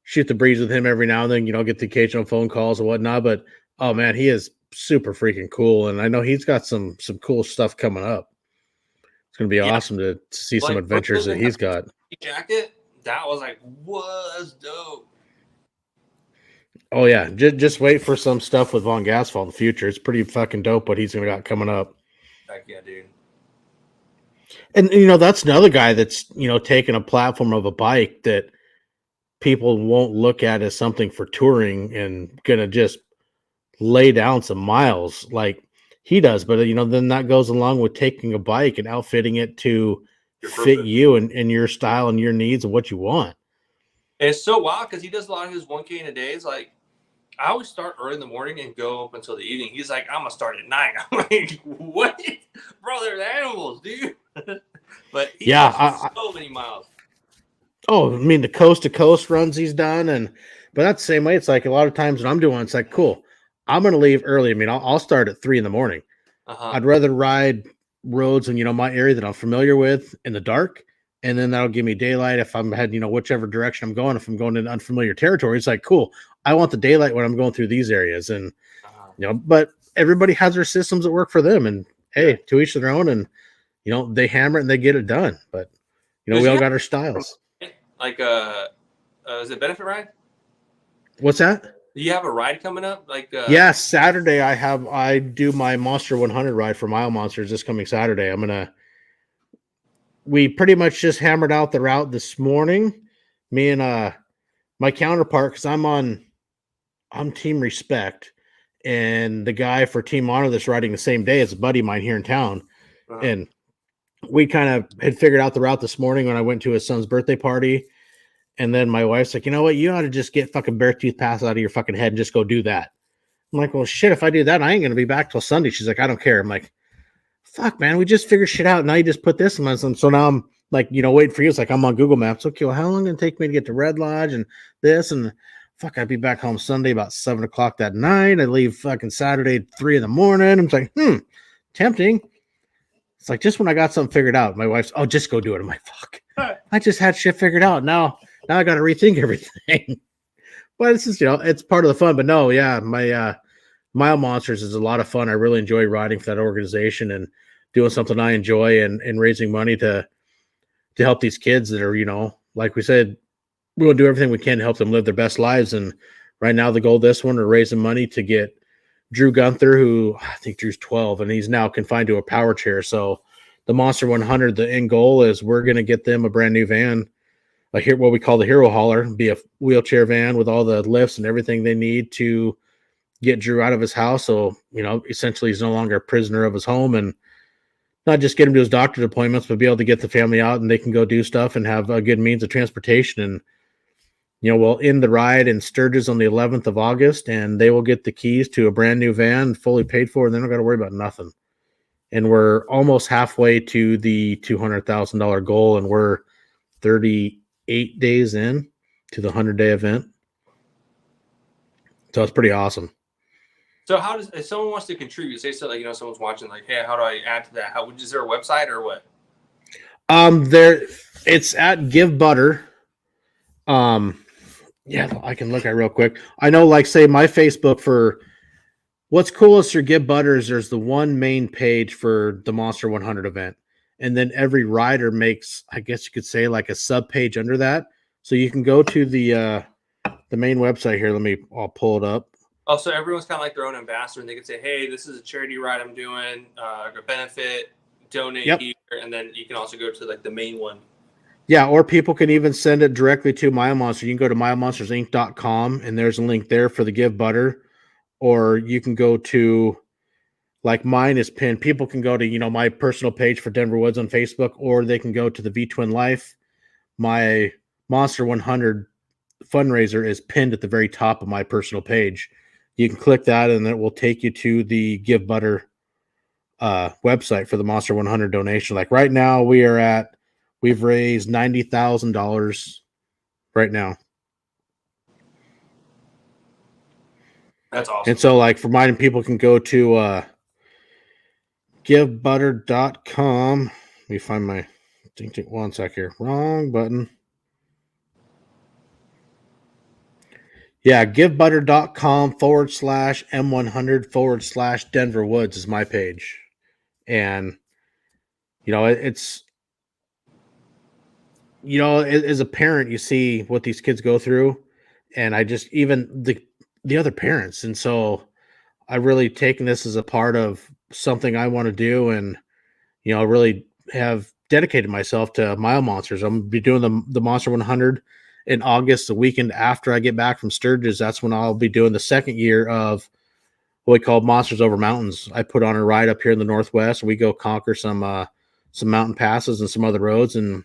shoot the breeze with him every now and then, get the occasional phone calls and whatnot. But, oh, man, he is super freaking cool. And I know he's got some cool stuff coming up. It's going to be awesome to see some adventures that he's got. Jacket, that was like, whoa, that's dope. Oh, yeah. Just wait for some stuff with Von Gasfall in the future. It's pretty fucking dope what he's going to got coming up. Heck yeah, dude. And, that's another guy that's, taking a platform of a bike that people won't look at as something for touring and going to just lay down some miles like he does. But, then that goes along with taking a bike and outfitting it to fit you and your style and your needs and what you want. And it's so wild because he does a lot of his 1K in a day. It's like, I always start early in the morning and go up until the evening. He's like, I'm going to start at 9. I'm like, what? Bro, they're animals, dude. But he does so many miles. Oh, I mean, the coast to coast runs he's done. But that's the same way. It's like a lot of times when I'm doing, it's like, cool, I'm going to leave early. I mean, I'll start at 3 a.m. I'd rather ride roads in, my area that I'm familiar with in the dark. And then that'll give me daylight if I'm heading, whichever direction I'm going. If I'm going in unfamiliar territory, it's like, cool, I want the daylight when I'm going through these areas. And, but everybody has their systems that work for them. And hey, to each their own. And, they hammer it and they get it done. But, we all got our styles. Like, is it Benefit Ride? What's that? Do you have a ride coming up? Like, yeah, Saturday I do my Monster 100 ride for Mile Monsters this coming Saturday. We pretty much just hammered out the route this morning. Me and my counterpart, because I'm Team Respect, and the guy for Team Honor that's riding the same day as a buddy of mine here in town. And we kind of had figured out the route this morning when I went to his son's birthday party. And then my wife's like, you know what? You ought to just get fucking bear tooth pass out of your fucking head and just go do that. I'm like, well, shit, if I do that, I ain't going to be back till Sunday. She's like, I don't care. I'm like, fuck, man, we just figured shit out. Now you just put this in my son. So now I'm like, waiting for you. It's like, I'm on Google Maps. Okay, well, how long going to take me to get to Red Lodge and this? And fuck, I'd be back home Sunday about 7 o'clock that night. I leave fucking Saturday at 3 a.m. I'm like, tempting. It's like, just when I got something figured out, my wife's, oh, just go do it. I'm like, fuck, I just had shit figured out. Now I got to rethink everything. But it's just, it's part of the fun. But no, yeah, my Mile Monsters is a lot of fun. I really enjoy riding for that organization and doing something I enjoy and raising money to help these kids that are, like we said, we will do everything we can to help them live their best lives. And right now, the goal of this one are raising money to get Drew Gunther, who I think Drew's 12, and he's now confined to a power chair. So the Monster 100, the end goal is we're going to get them a brand new van, what we call the Hero Hauler, be a wheelchair van with all the lifts and everything they need to get Drew out of his house. So, essentially he's no longer a prisoner of his home, and not just get him to his doctor's appointments, but be able to get the family out and they can go do stuff and have a good means of transportation. And, we'll end the ride in Sturgis on the 11th of August, and they will get the keys to a brand new van fully paid for, and they don't got to worry about nothing. And we're almost halfway to the $200,000 goal, and we're 38 days in to the 100-day event. So it's pretty awesome. So how does, if someone wants to contribute, say so, someone's watching, hey, how do I add to that? Is there a website or what? It's at Give Butter. Yeah, I can look at it real quick. I know, say my Facebook for what's cool is for Give Butters, there's the one main page for the Monster 100 event. And then every rider makes, I guess you could say, a sub page under that. So you can go to the main website here. I'll pull it up. Oh, so everyone's kind of like their own ambassador, and they can say, hey, this is a charity ride I'm doing, a benefit, donate here, and then you can also go to the main one. Yeah, or people can even send it directly to Mile Monster. You can go to milemonstersinc.com, and there's a link there for the Give Butter. Or you can go to, mine is pinned. People can go to, my personal page for Denver Woods on Facebook, or they can go to the V-Twin Life. My Monster 100 fundraiser is pinned at the very top of my personal page. You can click that, and it will take you to the Give Butter website for the Monster 100 donation. Right now, we've raised $90,000 right now. That's awesome. And so, reminding people can go to givebutter.com. Let me find my one sec here. Wrong button. Yeah, givebutter.com/M100 Denver Woods is my page. And, it's, as a parent, you see what these kids go through. And I just, even the other parents. And so I really taken this as a part of something I want to do. And, really have dedicated myself to Mile Monsters. I'm going to be doing the Monster 100 in August, the weekend after I get back from Sturgis. That's when I'll be doing the second year of what we call Monsters Over Mountains. I put on a ride up here in the Northwest. We go conquer some mountain passes and some other roads. And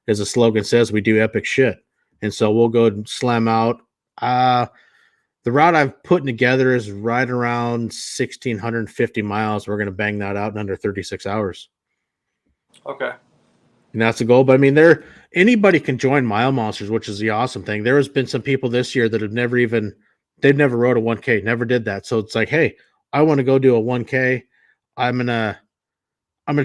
as the slogan says, we do epic shit. And so we'll go slam out. The route I've put together is right around 1,650 miles. We're going to bang that out in under 36 hours. Okay. And that's the goal. But I mean, anybody can join Mile Monsters, which is the awesome thing. There has been some people this year that have they've never rode a 1K, never did that. So it's hey, I want to go do a 1K. I'm gonna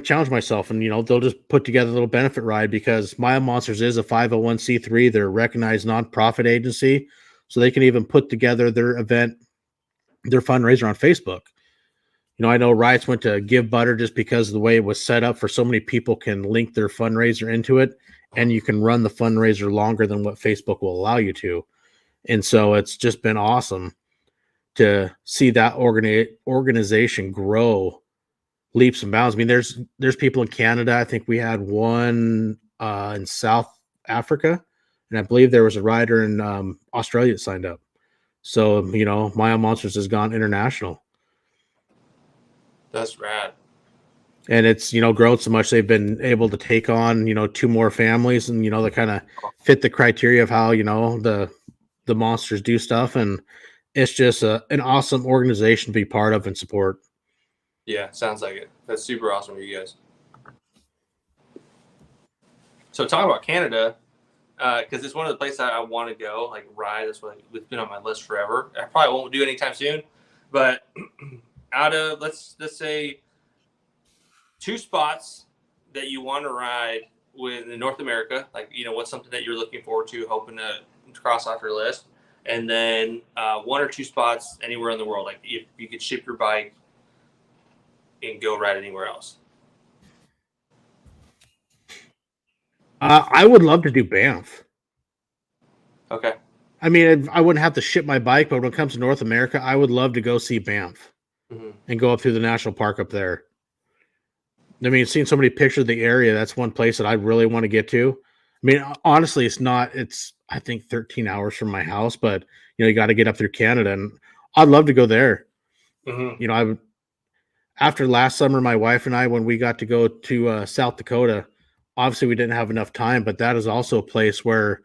challenge myself, and they'll just put together a little benefit ride, because Mile Monsters is a 501c3. They're a recognized nonprofit agency, so they can even put together their event, their fundraiser on Facebook. I know Riot's went to Give Butter just because of the way it was set up, for so many people can link their fundraiser into it, and you can run the fundraiser longer than what Facebook will allow you to. And so it's just been awesome to see that organization grow leaps and bounds. I mean, there's people in Canada. I think we had one in South Africa, and I believe there was a rider in Australia that signed up. So, Mile Monsters has gone international. That's rad. And it's, grown so much they've been able to take on, 2 more families, and, they kind of fit the criteria of how, the monsters do stuff. And it's just an awesome organization to be part of and support. Yeah, sounds like it. That's super awesome for you guys. So talking about Canada, because it's one of the places I want to go, ride. That's what it's been on my list forever. I probably won't do it anytime soon, but out of let's say 2 spots that you want to ride in North America, what's something that you're looking forward to, hoping to cross off your list, and then 1 or 2 spots anywhere in the world. Like if you could ship your bike and go ride anywhere else. I would love to do Banff. Okay. I mean, I wouldn't have to ship my bike, but when it comes to North America, I would love to go see Banff and go up through the national park up there. I mean, seeing so many pictures of the area, that's one place that I really want to get to. I mean, honestly, it's I think 13 hours from my house, but you got to get up through Canada, and I'd love to go there. I would. After last summer, my wife and I, when we got to go to South Dakota, obviously we didn't have enough time, but that is also a place where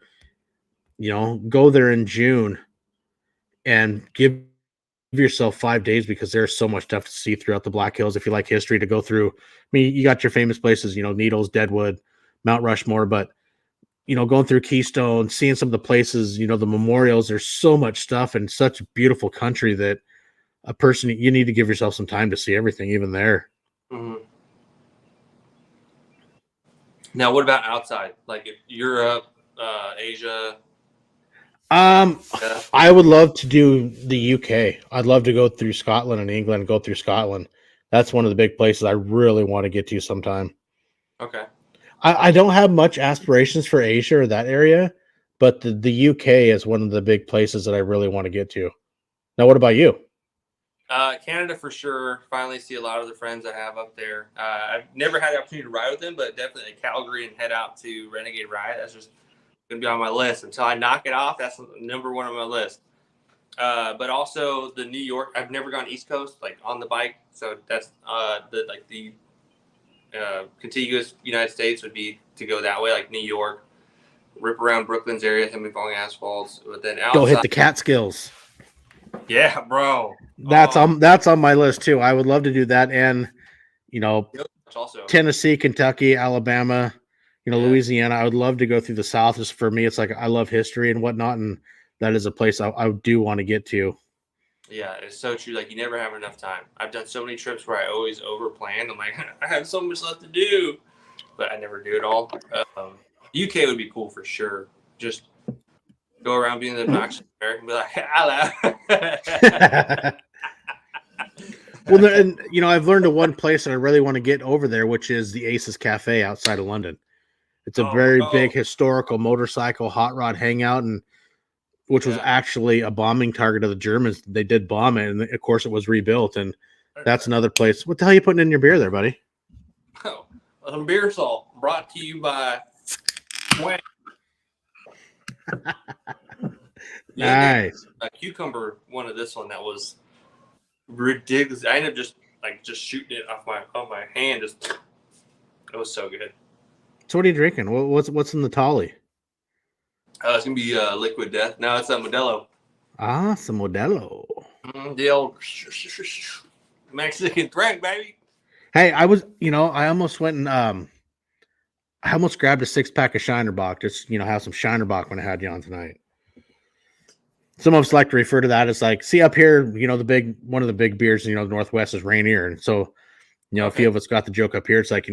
go there in June and give yourself 5 days, because there's so much stuff to see throughout the Black Hills. If you like history, to go through, I mean, you got your famous places, Needles, Deadwood, Mount Rushmore, but going through Keystone, seeing some of the places, the memorials, there's so much stuff and such a beautiful country that you need to give yourself some time to see everything, even there. Now, what about outside, like Europe, Asia? I would love to do the UK. I'd love to go through Scotland and England and go through Scotland. That's one of the big places I really want to get to sometime. Okay. I don't have much aspirations for Asia or that area, but the UK is one of the big places that I really want to get to. Now, what about you? Canada for sure. Finally see a lot of the friends I have up there. I've never had the opportunity to ride with them, but definitely Calgary and head out to Renegade Ride. That's just going to be on my list until I knock it off. That's number one on my list. But also the New York. I've never gone East Coast like on the bike, so that's the contiguous United States would be to go that way, like New York, rip around Brooklyn's area, hit me falling asphalts, but then outside, go hit the Catskills. Yeah, bro. That's on my list too. I would love to do that, and also Tennessee, Kentucky, Alabama, Louisiana. I would love to go through the South. Just for me, it's like I love history and whatnot, and that is a place I do want to get to. Yeah, it's so true. Like you never have enough time. I've done so many trips where I always overplan. I'm like, I have so much left to do, but I never do it all. UK would be cool for sure. Just go around being the obnoxious American and be like, hello. Well, and I've learned of one place that I really want to get over there, which is the Aces Cafe outside of London. It's a very big historical motorcycle hot rod hangout, and which was actually a bombing target of the Germans. They did bomb it, and of course it was rebuilt. And that's another place. What the hell are you putting in your beer there, buddy? Oh, some beer salt brought to you by Nice. A cucumber one of this one that was ridiculous. I ended up just shooting it off my hand. It was so good. So what are you drinking? What's in the Tolly? It's gonna be Liquid Death. No, it's a Modelo. Ah, some Modelo. The old Mexican drink, baby. Hey, I almost went and I almost grabbed a 6-pack of Shinerbach. Just have some Shinerbach when I had you on tonight. Some of us like to refer to that as like, see up here, one of the big beers, the Northwest is Rainier. And so, a few of us got the joke up here. It's like,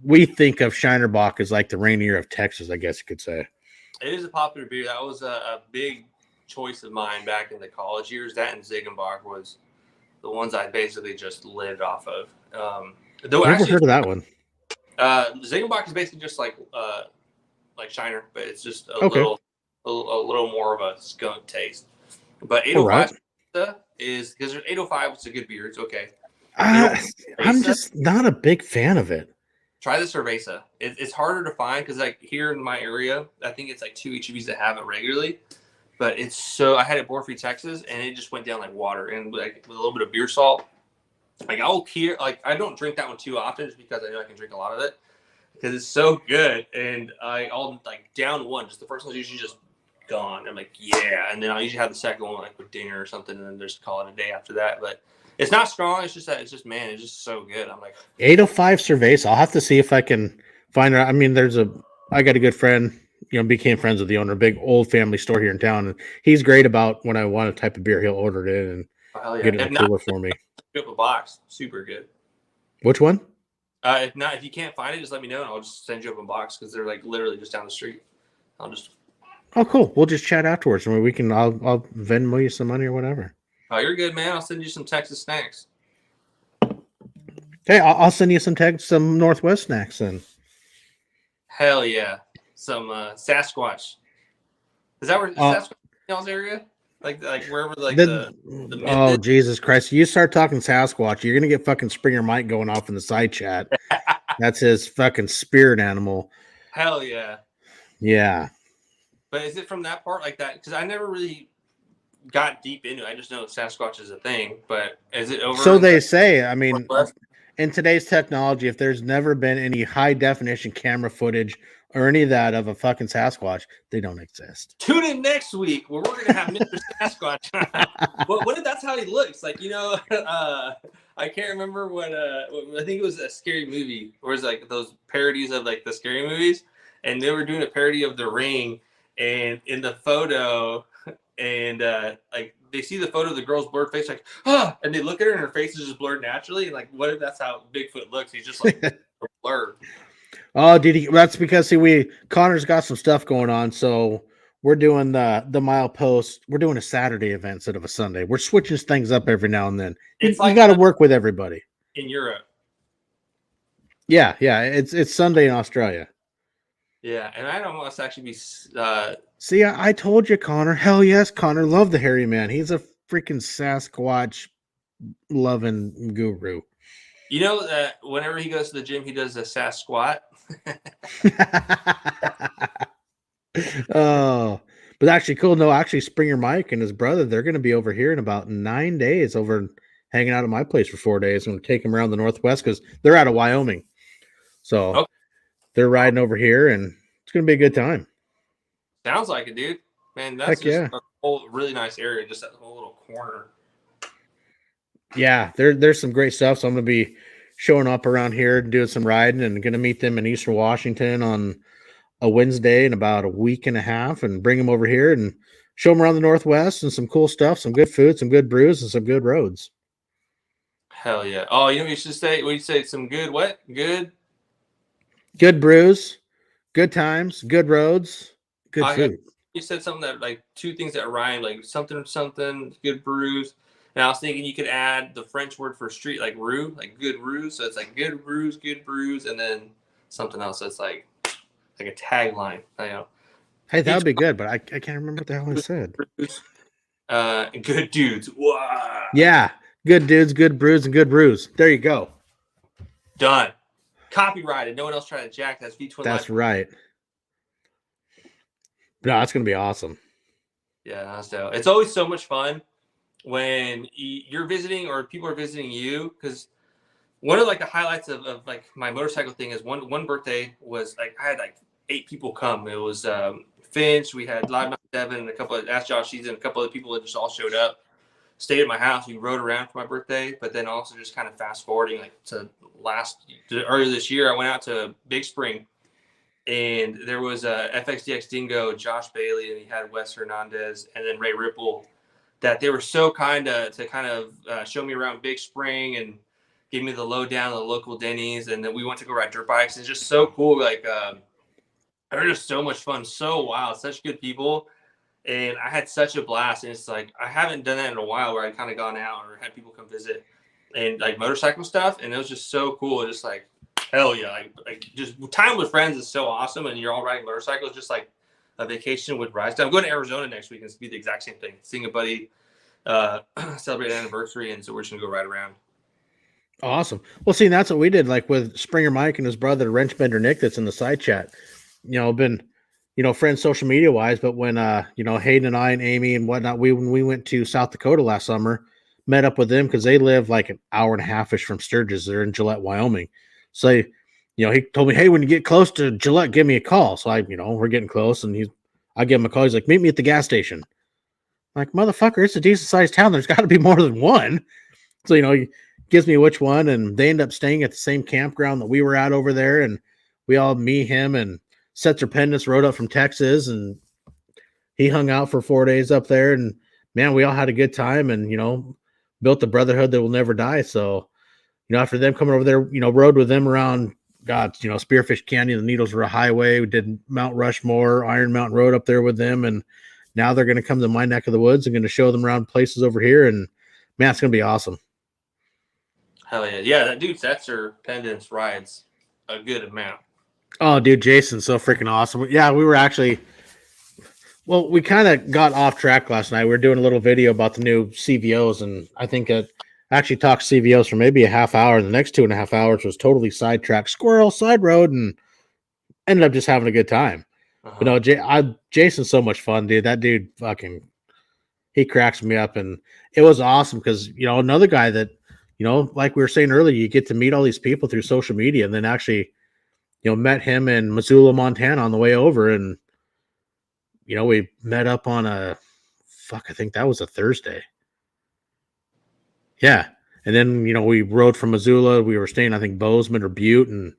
we think of Shinerbach as like the Rainier of Texas, I guess you could say. It is a popular beer. That was a big choice of mine back in the college years. That and Ziegenbach was the ones I basically just lived off of. Never heard of that one. Ziegenbach is basically just like Shiner, but it's just a little more of a skunk taste. But 805 is because there's 805. It's a good beer. It's okay. I'm just not a big fan of it. Try the Cerveza. It's harder to find because like here in my area, I think it's like 2 HEBs that have it regularly. But I had it Born Free, Texas, and it just went down like water, and like with a little bit of beer salt. Like I don't drink that one too often just because I know I can drink a lot of it because it's so good. And I'll like down one. Just the first one's usually just gone. I'm like, yeah. And then I'll usually have the second one like with dinner or something, and then just call it a day after that. But it's not strong. It's just it's just so good. I'm like 805 Cerveza. I'll have to see if I can find her. I mean, I got a good friend, became friends with the owner, a big old family store here in town. And he's great about when I want a type of beer, he'll order it in and get it in the cooler for me. Up a box. Super good. Which one? If you can't find it, just let me know and I'll just send you up a box because they're like literally just down the street. I'll just Oh, cool. We'll just chat afterwards. And we can. I'll Venmo you some money or whatever. Oh, you're good, man. I'll send you some Texas snacks. Hey, I'll send you some Northwest snacks then. Hell yeah. Some Sasquatch. Is that where Sasquatch y'all's area? Like wherever the oh Jesus Christ! You start talking Sasquatch, you're gonna get fucking Springer Mike going off in the side chat. That's his fucking spirit animal. Hell yeah. Yeah. But is it from that part like that? Because I never really got deep into it. I just know Sasquatch is a thing. But is it over? So they say. I mean, Northwest? in today's technology, if there's never been any high definition camera footage or any of that of a fucking Sasquatch, they don't exist. Tune in next week where we're gonna have Mr. Sasquatch. But what if that's how he looks? Like, I can't remember what I think it was a scary movie, or it's like those parodies of like the scary movies, and they were doing a parody of The Ring, and in the photo, and like they see the photo of the girl's blurred face, like and they look at her and her face is just blurred naturally. And like, what if that's how Bigfoot looks? He's just like blurred. Oh, did he? That's because Connor's got some stuff going on, so we're doing the Milepost. We're doing a Saturday event instead of a Sunday. We're switching things up every now and then. It's you got to work with everybody in Europe. Yeah, it's Sunday in Australia. Yeah, and I'd almost actually be. See, I told you, Connor. Hell yes, Connor. Love the hairy man. He's a freaking Sasquatch loving guru. You know that whenever he goes to the gym, he does a sass squat. Oh, but actually cool. No, actually Springer Mike and his brother, they're going to be over here in about 9 days over hanging out at my place for 4 days. I'm going to take them around the Northwest because they're out of Wyoming. So they're riding over here and it's going to be a good time. Sounds like it, dude. Man, that's just a whole really nice area, just that whole little corner. Yeah, there's some great stuff. So I'm going to be showing up around here and doing some riding and going to meet them in Eastern Washington on a Wednesday in about a week and a half and bring them over here and show them around the Northwest and some cool stuff, some good food, some good brews, and some good roads. Hell yeah. Oh, you know what you should say? What you say? Some good what? Good brews, good times, good roads, good food. You said something that like two things that rhyme, like something, good brews. And I was thinking you could add the French word for street, like rue, like good rue. So it's like good brews, and then something else that's like a tagline. Hey, that would be good, but I can't remember what the hell I said. Good dudes. Wow. Yeah, good dudes, good brews, and good brews. There you go. Done. Copyrighted. No one else tried to jack. That's V20. That's right. No, that's going to be awesome. Yeah, that's dope. It's always so much fun when you're visiting or people are visiting you, because one of like the highlights of like my motorcycle thing is one birthday was like I had like 8 people come. It was Finch, we had Live Devin, and a couple of Ask Josh Season, a couple of people that just all showed up, stayed at my house. We rode around for my birthday, but then also just kind of fast forwarding like to earlier this year, I went out to Big Spring. And there was a FXDX Dingo, Josh Bailey, and he had Wes Hernandez, and then Ray Ripple. That they were so kind to kind of show me around Big Spring and give me the lowdown of the local Denny's, and then we went to go ride dirt bikes. It's just so cool. Like they're just so much fun, so wild, such good people, and I had such a blast. And it's like I haven't done that in a while, where I kind of gone out or had people come visit and like motorcycle stuff, and it was just so cool. Just like. Hell yeah. Like just time with friends is so awesome, and you're all riding motorcycles, just like a vacation with rides. I'm going to Arizona next week and it's be the exact same thing. Seeing a buddy celebrate an anniversary, and so we're just gonna go ride around. Awesome. Well, see, that's what we did, like with Springer Mike and his brother Wrenchbender Nick that's in the side chat. Been friends social media wise, but when Hayden and I and Amy and whatnot, when we went to South Dakota last summer, met up with them because they live like an hour and a half-ish from Sturgis. They're in Gillette, Wyoming. So, he told me, hey, when you get close to Gillette, give me a call. So we're getting close, and I give him a call. He's like, meet me at the gas station. I'm like, motherfucker, it's a decent sized town. There's got to be more than one. So, he gives me which one, and they end up staying at the same campground that we were at over there. And we all, me, him, and Setzer Pendus rode up from Texas, and he hung out for 4 days up there. And man, we all had a good time, and, built the brotherhood that will never die. So, after them coming over there, rode with them around God, Spearfish Canyon, the Needles River Highway. We did Mount Rushmore, Iron Mountain Road up there with them, and now they're going to come to my neck of the woods and going to show them around places over here. And man, it's going to be awesome. Hell yeah. Yeah, that dude Setzer Pendants rides a good amount. Oh, dude, Jason's so freaking awesome. Yeah, we were actually, well, we kind of got off track last night. We were doing a little video about the new CVOs, and I think it actually talked CVOs for maybe a half hour. And the next 2.5 hours was totally sidetracked, squirrel, side road, and ended up just having a good time. But no, Jason's so much fun, dude. That dude he cracks me up. And it was awesome because, another guy that, like we were saying earlier, you get to meet all these people through social media, and then actually, met him in Missoula, Montana on the way over. And, we met up on I think that was a Thursday. Yeah. And then, we rode from Missoula. We were staying, I think, Bozeman or Butte, and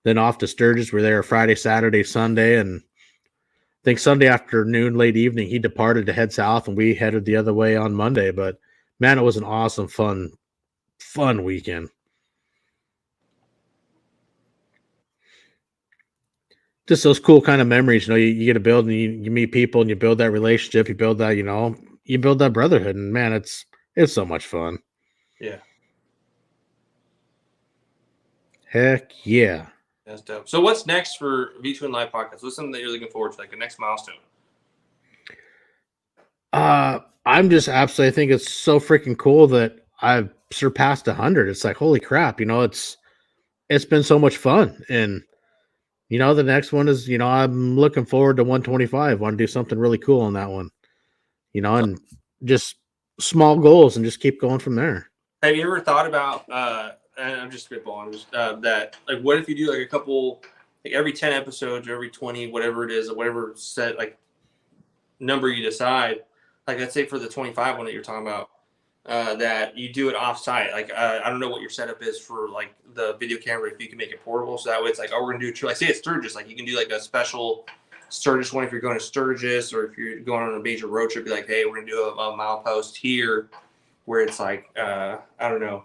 then off to Sturgis. We're there Friday, Saturday, Sunday. And I think Sunday afternoon, late evening, he departed to head south, and we headed the other way on Monday. But man, it was an awesome, fun weekend. Just those cool kind of memories, you get to build, and you meet people, and you build that relationship, you build that, you build that brotherhood, and man, it's so much fun. Yeah. Heck yeah. That's dope. So what's next for V2N Live Podcast? What's something that you're looking forward to, like the next milestone? I'm just absolutely, I think it's so freaking cool that I've surpassed 100. It's like, holy crap, it's been so much fun. And the next one is, I'm looking forward to 125. Want to do something really cool on that one, and just small goals and just keep going from there. Have you ever thought about, and I'm just spitballing, that, like, what if you do like a couple, like every 10 episodes or every 20, whatever it is, or whatever set, like, number you decide, like, let's say for the 25 one that you're talking about, that you do it off-site. Like, I don't know what your setup is for, like, the video camera, if you can make it portable. So that way it's like, oh, we're going to do, like, say it's Sturgis. Like, you can do, like, a special Sturgis one if you're going to Sturgis, or if you're going on a major road trip, be like, hey, we're going to do a milepost here, where it's like, I don't know.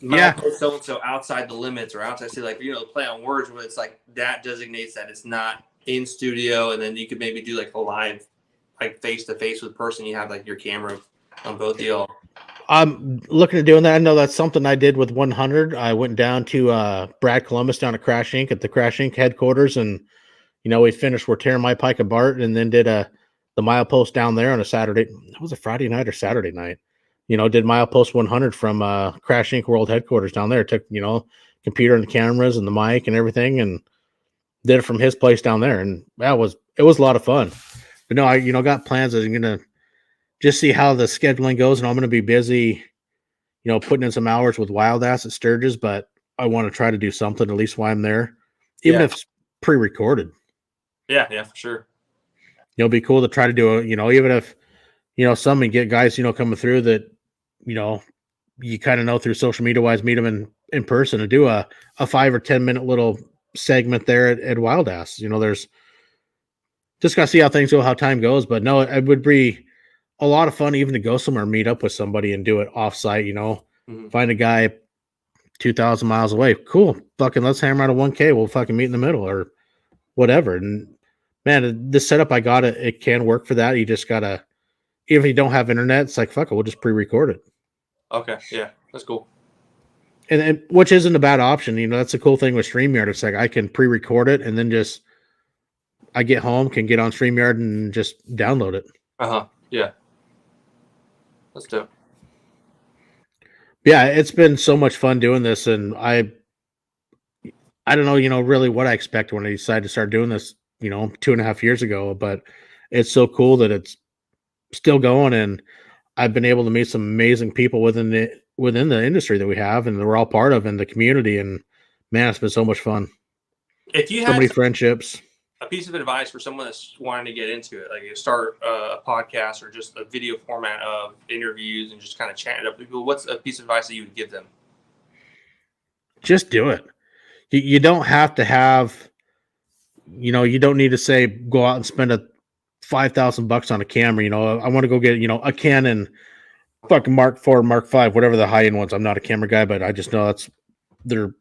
Milepost so-and-so outside the limits, or outside, say, like, play on words, where it's like that designates that it's not in studio. And then you could maybe do, like, a live, like, face-to-face with the person. You have, like, your camera on both of y'all. I'm looking at doing that. I know that's something I did with 100. I went down to Brad Columbus down at Crash Inc. at the Crash Inc. headquarters, and we finished. We're tearing my Pike and Bart, and then did the milepost down there on a Saturday. It was a Friday night or Saturday night. Did milepost 100 from Crash Inc. World headquarters down there. Took computer and the cameras and the mic and everything, and did it from his place down there, and it was a lot of fun. But no, I got plans. I'm gonna just see how the scheduling goes, and I'm going to be busy, putting in some hours with Wild Ass at Sturgis, but I want to try to do something at least while I'm there, even if it's pre-recorded. Yeah, for sure. It'll be cool to try to do even if, some and get guys, coming through that, you kind of know through social media wise, meet them in person, and do a 5 or 10 minute little segment there at Wild Ass. There's just got to see how things go, how time goes, but no, it would be a lot of fun even to go somewhere, meet up with somebody and do it off-site, find a guy 2,000 miles away. Cool. Fucking let's hammer out a 1K. We'll fucking meet in the middle or whatever. And man, the setup I got, it can work for that. You just gotta, even if you don't have internet, it's like, fuck it, we'll just pre-record it. Okay. Yeah. That's cool. And which isn't a bad option. That's the cool thing with StreamYard. It's like, I can pre-record it and then I get home, can get on StreamYard and just download it. Yeah. That's dope. Yeah, it's been so much fun doing this, and I don't know, really what I expect when I decided to start doing this, 2.5 years ago, but it's so cool that it's still going, and I've been able to meet some amazing people within the industry that we have, and we're all part of in the community, and man, it's been so much fun. If you so had many friendships. A piece of advice for someone that's wanting to get into it, like you start a podcast or just a video format of interviews and just kind of chatting up with people, what's a piece of advice that you would give them? Just do it. You don't have to have, you don't need to say, go out and spend $5,000 on a camera. I want to go get, a Canon fucking Mark IV, Mark V, whatever the high end ones. I'm not a camera guy, but I just know they're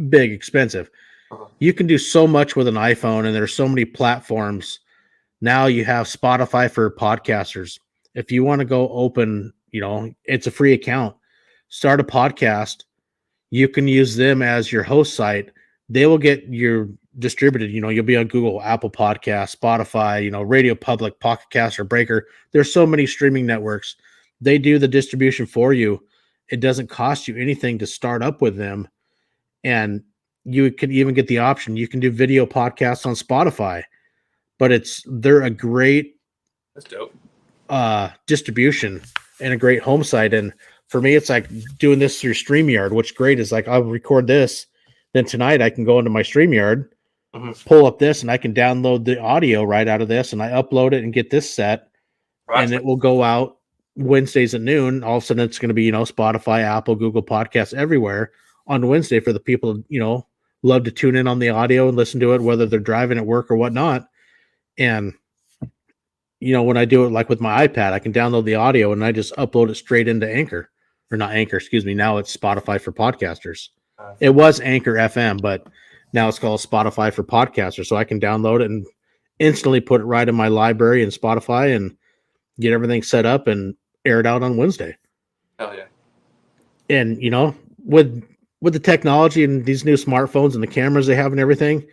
big, expensive. Uh-huh. You can do so much with an iPhone, and there's so many platforms. Now you have Spotify for podcasters. If you want to go open, it's a free account. Start a podcast. You can use them as your host site. They will get your distributed. You'll be on Google, Apple Podcasts, Spotify, Radio Public, Pocket Cast, or Breaker. There's so many streaming networks. They do the distribution for you. It doesn't cost you anything to start up with them. And you can even get the option. You can do video podcasts on Spotify, but they're a great That's dope. Distribution and a great home site. And for me, it's like doing this through StreamYard, which great is like I'll record this. Then tonight I can go into my StreamYard, pull up this, and I can download the audio right out of this, and I upload it and get this set. Right. And it will go out Wednesdays at noon. All of a sudden it's going to be, Spotify, Apple, Google Podcasts, everywhere on Wednesday for the people, love to tune in on the audio and listen to it, whether they're driving at work or whatnot. And, when I do it like with my iPad, I can download the audio and I just upload it straight into Anchor. Or not Anchor, excuse me. Now it's Spotify for podcasters. It was Anchor FM, but now it's called Spotify for podcasters. So I can download it and instantly put it right in my library in Spotify and get everything set up and air it out on Wednesday. Hell yeah. And, with the technology and these new smartphones and the cameras they have and everything,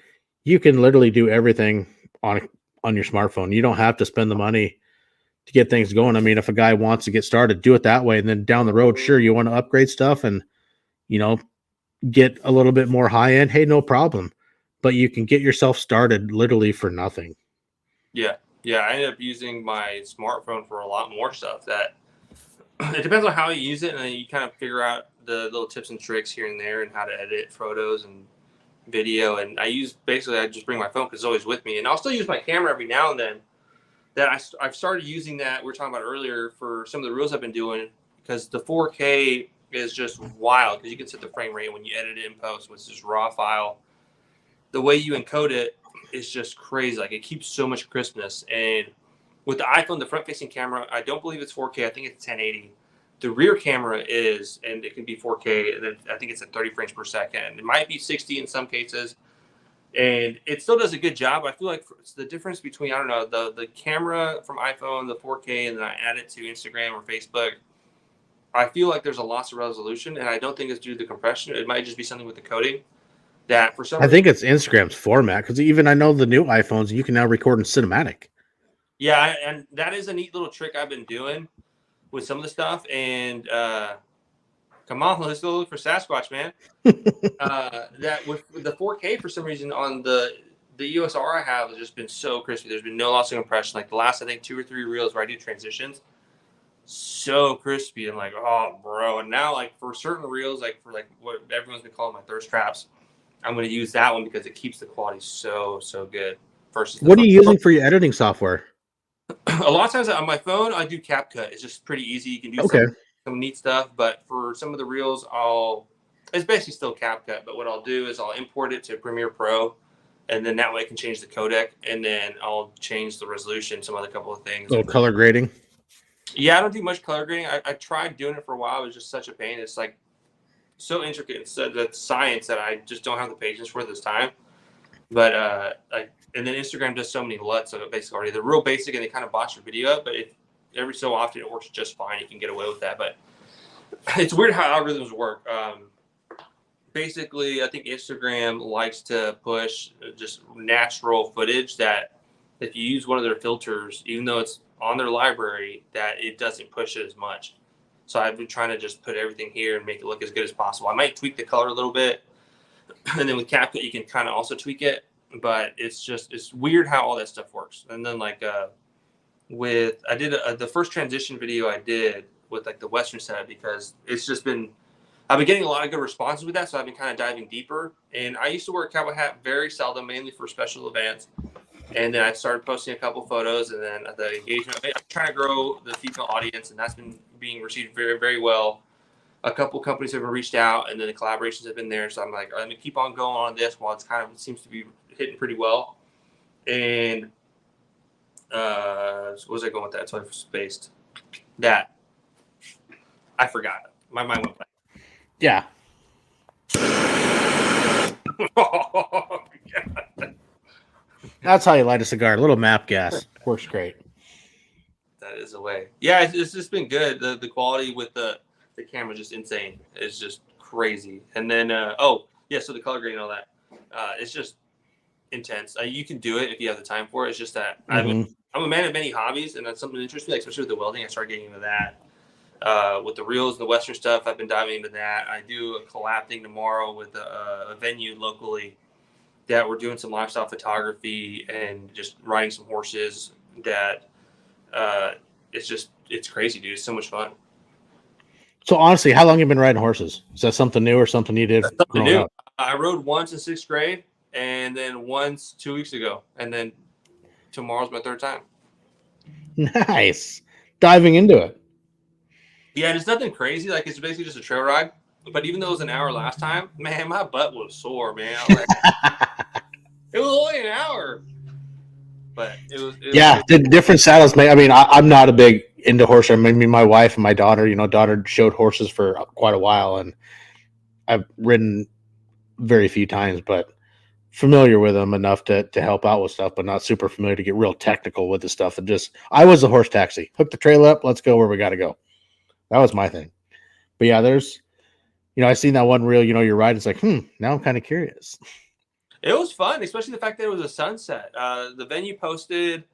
you can literally do everything on your smartphone. You don't have to spend the money to get things going. I mean, if a guy wants to get started, do it that way. And then down the road, sure, you want to upgrade stuff and, get a little bit more high end. Hey, no problem. But you can get yourself started literally for nothing. Yeah. Yeah. I ended up using my smartphone for a lot more stuff that it depends on how you use it. And then you kind of figure out the little tips and tricks here and there and how to edit photos and video. And I just bring my phone because it's always with me. And I'll still use my camera every now and then. I've started using that we were talking about earlier for some of the reels I've been doing, because the 4K is just wild because you can set the frame rate when you edit it in post, which is just raw file. The way you encode it is just crazy. Like, it keeps so much crispness. And with the iPhone, the front facing camera, I don't believe it's 4K. I think it's 1080. The rear camera is, and it can be 4K. And then I think it's at 30 frames per second. It might be 60 in some cases. And it still does a good job. I feel like it's the difference between, I don't know, the camera from iPhone, the 4K, and then I add it to Instagram or Facebook. I feel like there's a loss of resolution, and I don't think it's due to the compression. It might just be something with the coding that for some reason. I think it's Instagram's format, because even I know the new iPhones, you can now record in cinematic. Yeah, and that is a neat little trick I've been doing with some of the stuff. And come on, let's go look for Sasquatch, man. That with the 4K, for some reason, on the EOS R I have has just been so crispy. There's been no loss of compression. Like the last, I think, 2 or 3 reels where I do transitions, so crispy. I'm like, oh, bro. And now, like, for certain reels, like for like what everyone's been calling my thirst traps, I'm going to use that one because it keeps the quality so good. Versus what are you using for your editing software? A lot of times on my phone, I do CapCut. It's just pretty easy. You can do some neat stuff. But for some of the reels, it's basically still CapCut. But what I'll do is I'll import it to Premiere Pro, and then that way I can change the codec, and then I'll change the resolution, some other couple of things. A little color grading. Yeah, I don't do much color grading. I tried doing it for a while. It was just such a pain. It's like so intricate. It's that science that I just don't have the patience for this time. But and then Instagram does so many LUTs, so basically already they're real basic and they kind of botch your video up. But every so often it works just fine. You can get away with that. But it's weird how algorithms work. Basically, I think Instagram likes to push just natural footage that if you use one of their filters, even though it's on their library, that it doesn't push it as much. So I've been trying to just put everything here and make it look as good as possible. I might tweak the color a little bit. And then with CapCut, you can kind of also tweak it. But it's weird how all that stuff works. And then like I did the first transition video I did with like the Western setup, because I've been getting a lot of good responses with that. So I've been kind of diving deeper. And I used to wear a cowboy hat very seldom, mainly for special events. And then I started posting a couple photos, and then the engagement. I'm trying to grow the female audience, and that's been being received very, very well. A couple companies have reached out, and then the collaborations have been there. So I'm like, let me keep on going on this while it seems to be hitting pretty well. And what was I going with that? So I spaced that. I forgot. My mind went blank. Yeah. Oh, yeah. That's how you light a cigar. A little map gas works great. That is a way. Yeah, it's just been good. The quality with the camera is just insane. It's just crazy. And then so the color grading and all that, it's just intense. You can do it if you have the time for it. It's just that I'm a man of many hobbies, and that's something that interests me. Like, especially with the welding, I started getting into that. With the reels and the Western stuff, I've been diving into that. I do a collab thing tomorrow with a venue locally that we're doing some lifestyle photography and just riding some horses. That it's crazy, dude. It's so much fun. So honestly, how long have you been riding horses? Is that something new or something you did That's something growing new. up? I rode once in 6th grade, and then once 2 weeks ago, and then tomorrow's my 3rd time. Nice. Diving into it. Yeah, it's nothing crazy. Like, it's basically just a trail ride. But even though it was an hour last time, man, my butt was sore, man. I was like, it was only an hour. But it was the different saddles. I mean, I'm not a big into horse. I mean, my wife and my daughter, daughter showed horses for quite a while, and I've ridden very few times, but familiar with them enough to help out with stuff, but not super familiar to get real technical with the stuff. And just, I was the horse taxi. Hook the trail up. Let's go where we got to go. That was my thing. But yeah, there's, I seen that one reel, you're riding. It's like, now I'm kind of curious. It was fun, especially the fact that it was a sunset. The venue posted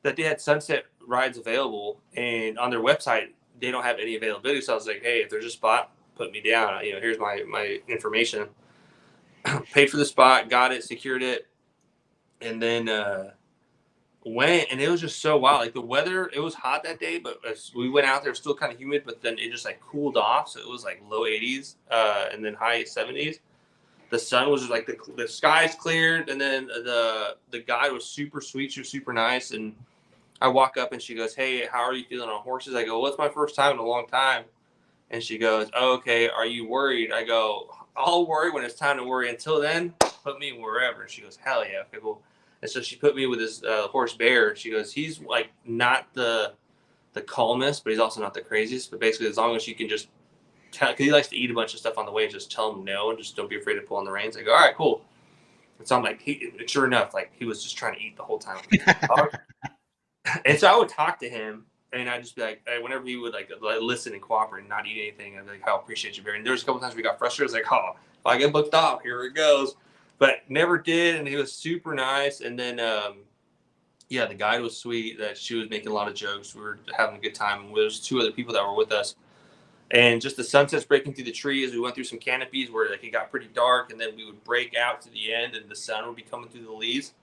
that they had sunset rides available, and on their website, they don't have any availability. So I was like, hey, if there's a spot, put me down. Here's my information. Paid for the spot, got it, secured it, and then went. And it was just so wild. Like, the weather, it was hot that day, but as we went out there, it was still kind of humid, but then it just like cooled off. So it was like low 80s and then high 70s. The sun was just like the skies cleared, and then the guide was super sweet. She was super nice, and I walk up and she goes, "Hey, how are you feeling on horses?" I go, "Well, it's my first time in a long time." And she goes, "Oh, okay, are you worried?" I go, "I'll worry when it's time to worry. Until then, put me wherever." And she goes, "Hell yeah, okay, cool." And so she put me with this horse Bear. She goes, "He's like not the calmest, but he's also not the craziest. But basically, as long as you can just because he likes to eat a bunch of stuff on the way, just tell him no and just don't be afraid to pull on the reins." I go, "All right, cool." And so I'm like, sure enough, like, he was just trying to eat the whole time. And so I would talk to him, and I'd just be like, whenever he would like listen and cooperate and not eat anything, I'd be like, "I appreciate you, Barry." And there was a couple times we got frustrated. I was like, "Oh, if I get booked off, here it goes." But never did, and he was super nice. And then, the guide was sweet. That she was making a lot of jokes. We were having a good time. And there was 2 other people that were with us. And just the sunsets breaking through the trees. We went through some canopies where like it got pretty dark, and then we would break out to the end, and the sun would be coming through the leaves.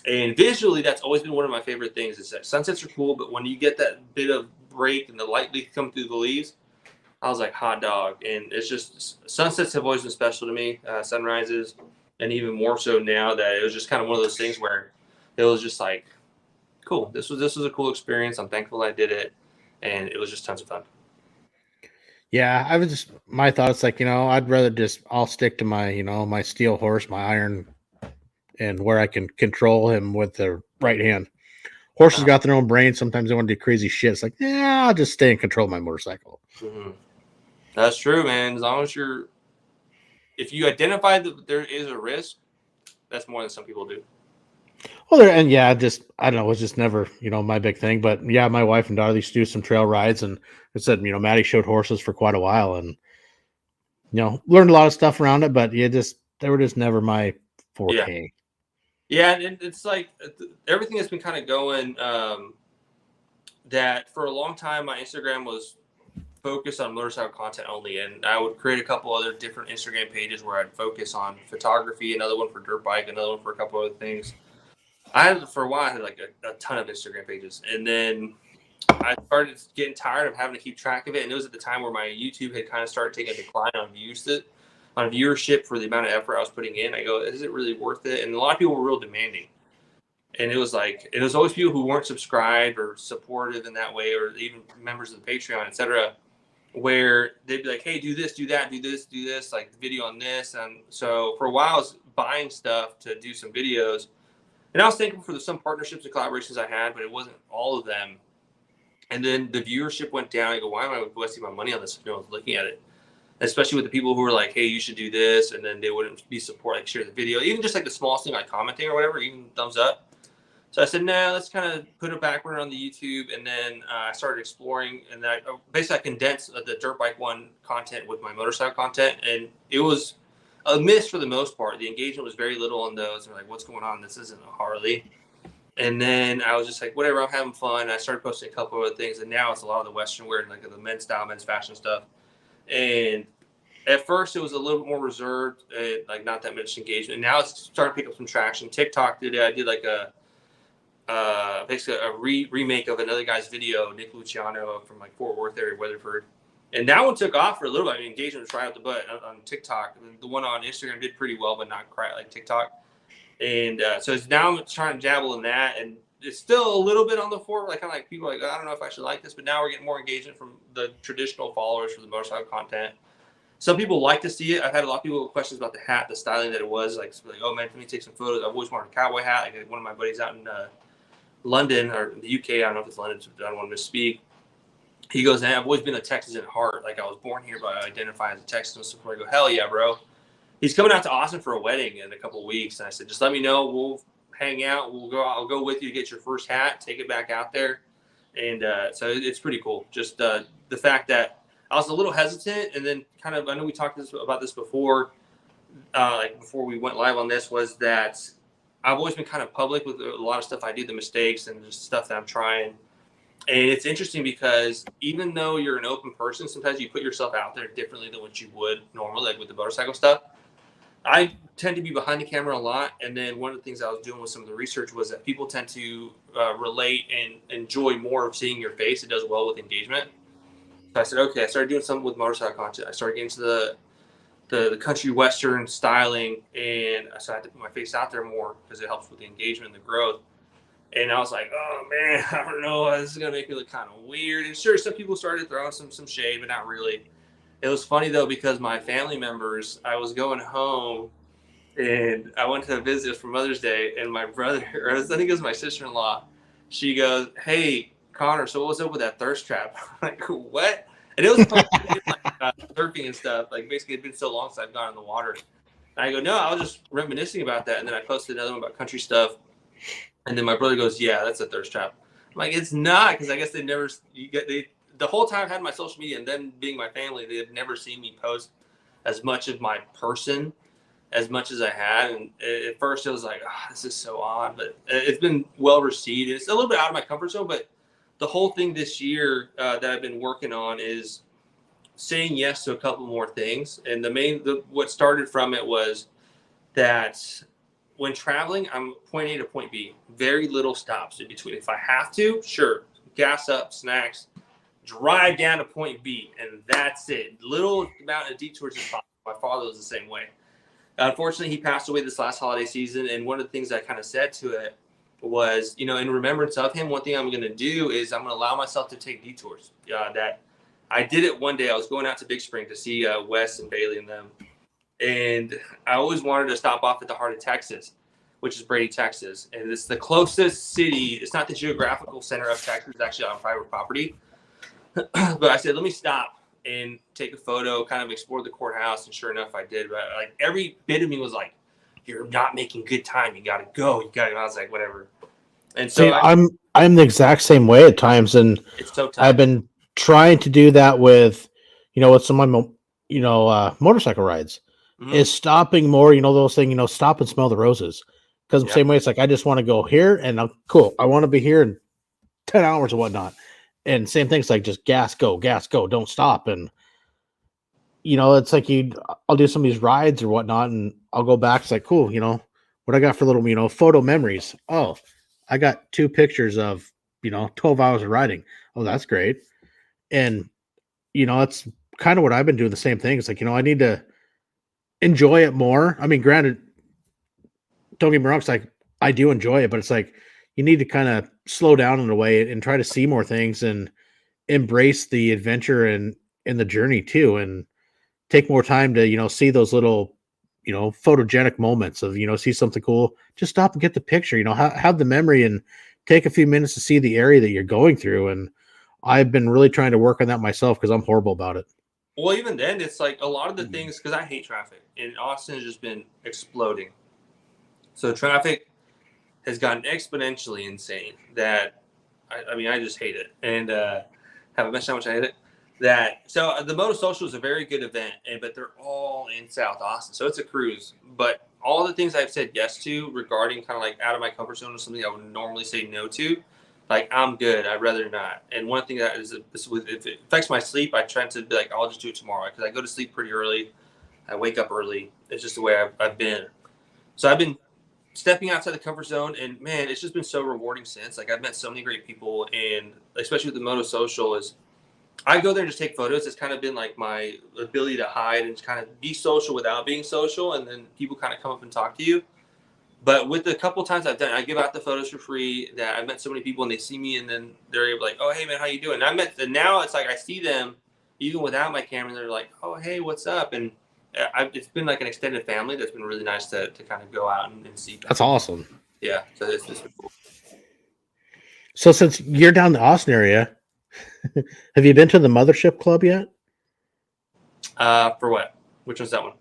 And visually, that's always been one of my favorite things. Is that sunsets are cool, but when you get that bit of break and the light come through the leaves, I was like, hot dog. And it's just sunsets have always been special to me. Sunrises, and even more so now that it was just kind of one of those things where it was just like, cool. This was a cool experience. I'm thankful I did it, and it was just tons of fun. Yeah, I was just, my thoughts like, I'd rather I'll stick to my, my steel horse, my iron, and where I can control him with the right hand. Horses got their own brain. Sometimes they want to do crazy shit. It's like, yeah, I'll just stay in control of my motorcycle. Mm-hmm. That's true, man. As long as if you identify that there is a risk, that's more than some people do. Well, I don't know. It was just never, my big thing. But yeah, my wife and daughter used to do some trail rides, and it said, Maddie showed horses for quite a while, and learned a lot of stuff around it. But they were just never my forte. Yeah, and it's like everything has been kind of going. That for a long time, my Instagram was focused on motorcycle content only, and I would create a couple other different Instagram pages where I'd focus on photography, another one for dirt bike, another one for a couple other things. For a while, I had like a ton of Instagram pages, and then I started getting tired of having to keep track of it. And it was at the time where my YouTube had kind of started taking a decline on viewership for the amount of effort I was putting in. I go, is it really worth it? And a lot of people were real demanding. And it was always people who weren't subscribed or supportive in that way, or even members of the Patreon, etc., where they'd be like, "Hey, do this, do that, do this, like video on this." And so for a while, I was buying stuff to do some videos. And I was thankful for some partnerships and collaborations I had, but it wasn't all of them. And then the viewership went down. I go, why am I wasting my money on this if no one's looking at it? especially with the people who were like, hey, you should do this. And then they wouldn't be support, like share the video, even just like the smallest thing, like commenting or whatever, even thumbs up. So I said, nah, let's kind of put a back burner on the YouTube. And then I started exploring, and then basically I condensed the dirt bike one content with my motorcycle content. And it was a miss for the most part. The engagement was very little on those. They're like, what's going on? This isn't a Harley. And then I was just like, whatever, I'm having fun. I started posting a couple of other things. And now it's a lot of the Western wear and like the men's style, men's fashion stuff. And at first it was a little bit more reserved, like not that much engagement. And now it's starting to pick up some traction. TikTok did it. I did like basically a remake of another guy's video, Nick Luciano from like Fort Worth area, Weatherford. And that one took off for a little bit. I mean, engagement was right out the butt on TikTok. The one on Instagram did pretty well, but not quite like TikTok. And so it's now I'm trying to dabble in that, and it's still a little bit on the forward. Like kind of like people are like, I don't know if I should like this, but now we're getting more engagement from the traditional followers for the motorcycle content. Some people like to see it. I've had a lot of people with questions about the hat, the styling that it was. Like, oh man, let me take some photos. I've always wanted a cowboy hat. Like one of my buddies out in London or the UK, I don't know if it's London, so I don't want to misspeak. He goes, I've always been a Texan at heart. Like I was born here, but I identify as a Texan. So I go, hell yeah, bro. He's coming out to Austin for a wedding in a couple of weeks. And I said, just let me know. We'll hang out. I'll go with you to get your first hat, take it back out there. And so it's pretty cool. Just the fact that I was a little hesitant, and then kind of, I know we talked about this before, like before we went live on this, was that I've always been kind of public with a lot of stuff I do, the mistakes and just stuff that I'm trying. And it's interesting because even though you're an open person, sometimes you put yourself out there differently than what you would normally, like with the motorcycle stuff. I tend to be behind the camera a lot. And then one of the things I was doing with some of the research was that people tend to relate and enjoy more of seeing your face. It does well with engagement. So I said, okay, I started doing something with motorcycle content. I started getting to the country Western styling, and so I had to put my face out there more because it helps with the engagement and the growth. And I was like, oh man, I don't know, this is gonna make me look kind of weird. And sure, some people started throwing some shade, but not really. It was funny though, because my family members, I was going home and I went to visit for Mother's Day, and my brother, or I think it was my sister-in-law, she goes, hey Connor, so what was up with that thirst trap? I'm like, what? And it was fun, like, surfing and stuff. Like basically it'd been so long since I've gone in the water. And I go, no, I was just reminiscing about that. And then I posted another one about country stuff. And then my brother goes, yeah, that's a thirst trap. I'm like, it's not, because I guess the whole time I've had my social media and them being my family, they had never seen me post as much of my person as much as I had. And at first it was like, oh, this is so odd, but it's been well received. It's a little bit out of my comfort zone, but the whole thing this year that I've been working on is saying yes to a couple more things. And what started from it was that when traveling, I'm point A to point B, very little stops in between. If I have to, sure, gas up, snacks, drive down to point B, and that's it. Little amount of detours is possible. My father was the same way. Unfortunately, he passed away this last holiday season, and one of the things I kind of said to it was, in remembrance of him, one thing I'm going to do is I'm going to allow myself to take detours. That I did it one day. I was going out to Big Spring to see Wes and Bailey and them. And I always wanted to stop off at the heart of Texas, which is Brady, Texas. And it's the closest city. It's not the geographical center of Texas. It's actually on private property. But I said, let me stop and take a photo, kind of explore the courthouse. And sure enough, I did. But like every bit of me was like, you're not making good time. You got to go. You got to. I was like, whatever. And so I'm the exact same way at times. And it's so tough. I've been trying to do that with, with some of my, motorcycle rides. Is stopping more, those things, stop and smell the roses. Because the same way, it's like, I just want to go here and cool. I want to be here in 10 hours or whatnot. And same thing, it's like just gas, go, don't stop. And, it's like I'll do some of these rides or whatnot and I'll go back. It's like, cool, what I got for little, photo memories. Oh, I got 2 pictures of, 12 hours of riding. Oh, that's great. And, it's kind of what I've been doing the same thing. It's like, I need to enjoy it more. I mean, granted, don't get me wrong, it's like I do enjoy it, but it's like you need to kind of slow down in a way and try to see more things and embrace the adventure and the journey too, and take more time to see those little photogenic moments of see something cool, just stop and get the picture, have the memory and take a few minutes to see the area that you're going through. And I've been really trying to work on that myself because I'm horrible about it. Well, even then, it's like a lot of the things, because I hate traffic, and Austin has just been exploding. So traffic has gotten exponentially insane that, I mean, I just hate it. And haven't mentioned how much I hate it. So the Moto Social is a very good event, but they're all in South Austin. So it's a cruise. But all the things I've said yes to regarding kind of like out of my comfort zone or something I would normally say no to, like, I'm good. I'd rather not. And one thing that is if it affects my sleep, I try to be like, I'll just do it tomorrow, because I go to sleep pretty early. I wake up early. It's just the way I've been. So I've been stepping outside the comfort zone, and man, it's just been so rewarding since. Like, I've met so many great people, and especially with the Moto Social, is I go there and just take photos. It's kind of been like my ability to hide and just kind of be social without being social, and then people kind of come up and talk to you. But with the couple times I've done it, I give out the photos for free. That I've met so many people, and they see me, and then they're able to like, oh, hey man, how you doing? And now it's like I see them even without my camera, and they're like, oh, hey, what's up? And it's been like an extended family that's been really nice to kind of go out and see them. That's awesome. Yeah, so it's been cool. So since you're down the Austin area, have you been to the Mothership Club yet? For what? Which one's that one?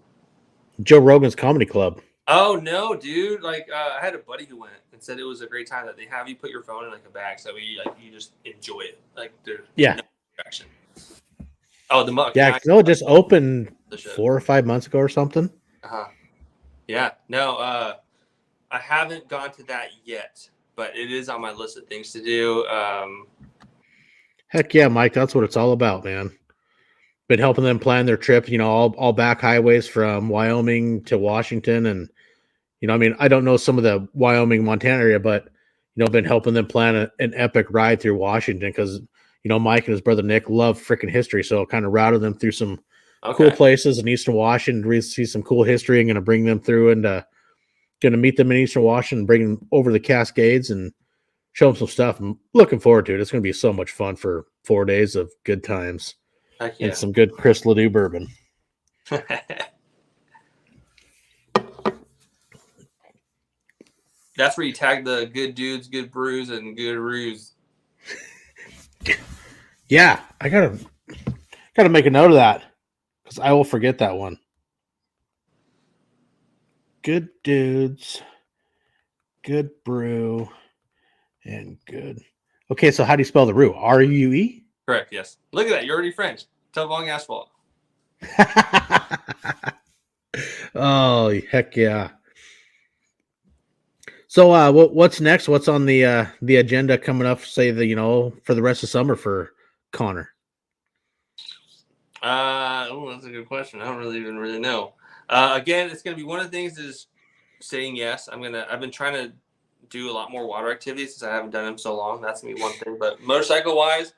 Joe Rogan's Comedy Club. Oh no, dude! Like I had a buddy who went and said it was a great time. That they have you put your phone in like a bag, so you just enjoy it. Like there's no distraction. Oh, it just opened 4 or 5 months ago or something. Yeah. No, I haven't gone to that yet, but it is on my list of things to do. Heck yeah, Mike! That's what it's all about, man. Been helping them plan their trip. All back highways from Wyoming to Washington, and I mean, I don't know some of the Wyoming, Montana area, but been helping them plan an epic ride through Washington because Mike and his brother Nick love freaking history, so kind of routed them through some cool places in Eastern Washington. Really see some cool history. I'm going to bring them through and going to meet them in Eastern Washington, bring them over the Cascades and show them some stuff. I'm looking forward to it. It's going to be so much fun for 4 days of good times and some good Chris Ledoux bourbon. That's where you tag the good dudes, good brews, and good ruse. Yeah, I gotta make a note of that because I will forget that one. Good dudes, good brew, and good. Okay, so how do you spell the rue? R-U-E? Correct. Yes. Look at that. You're already French. Tell asphalt. Oh heck yeah! So what's next? What's on the agenda coming up? Say for the rest of summer for Connor. That's a good question. I don't really know. Again, it's gonna be one of the things is saying yes. I've been trying to do a lot more water activities since I haven't done them so long. That's gonna be one thing. But motorcycle wise,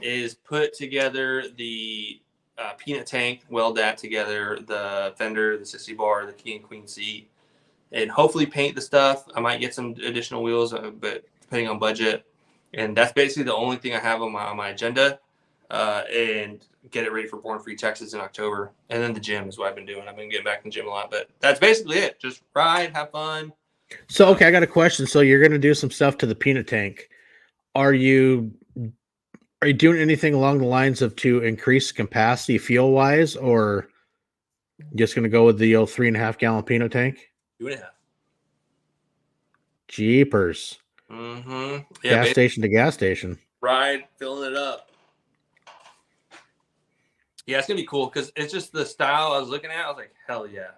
is put together the peanut tank, weld that together, the fender, the 60 bar, the key and queen seat, and hopefully paint the stuff. I might get some additional wheels, but depending on budget. And that's basically the only thing I have on my agenda. And get it ready for Born Free Texas in October. And then the gym is what I've been doing. I've been getting back in the gym a lot, but that's basically it. Just ride, have fun. So, okay, I got a question. So you're going to do some stuff to the peanut tank. Are you doing anything along the lines of to increase capacity fuel wise, or just going to go with the 3.5 gallon peanut tank? 2.5. Jeepers. Mm-hmm. Yeah, gas station to gas station. Ride, filling it up. Yeah, it's going to be cool because it's just the style I was looking at. I was like, hell yeah.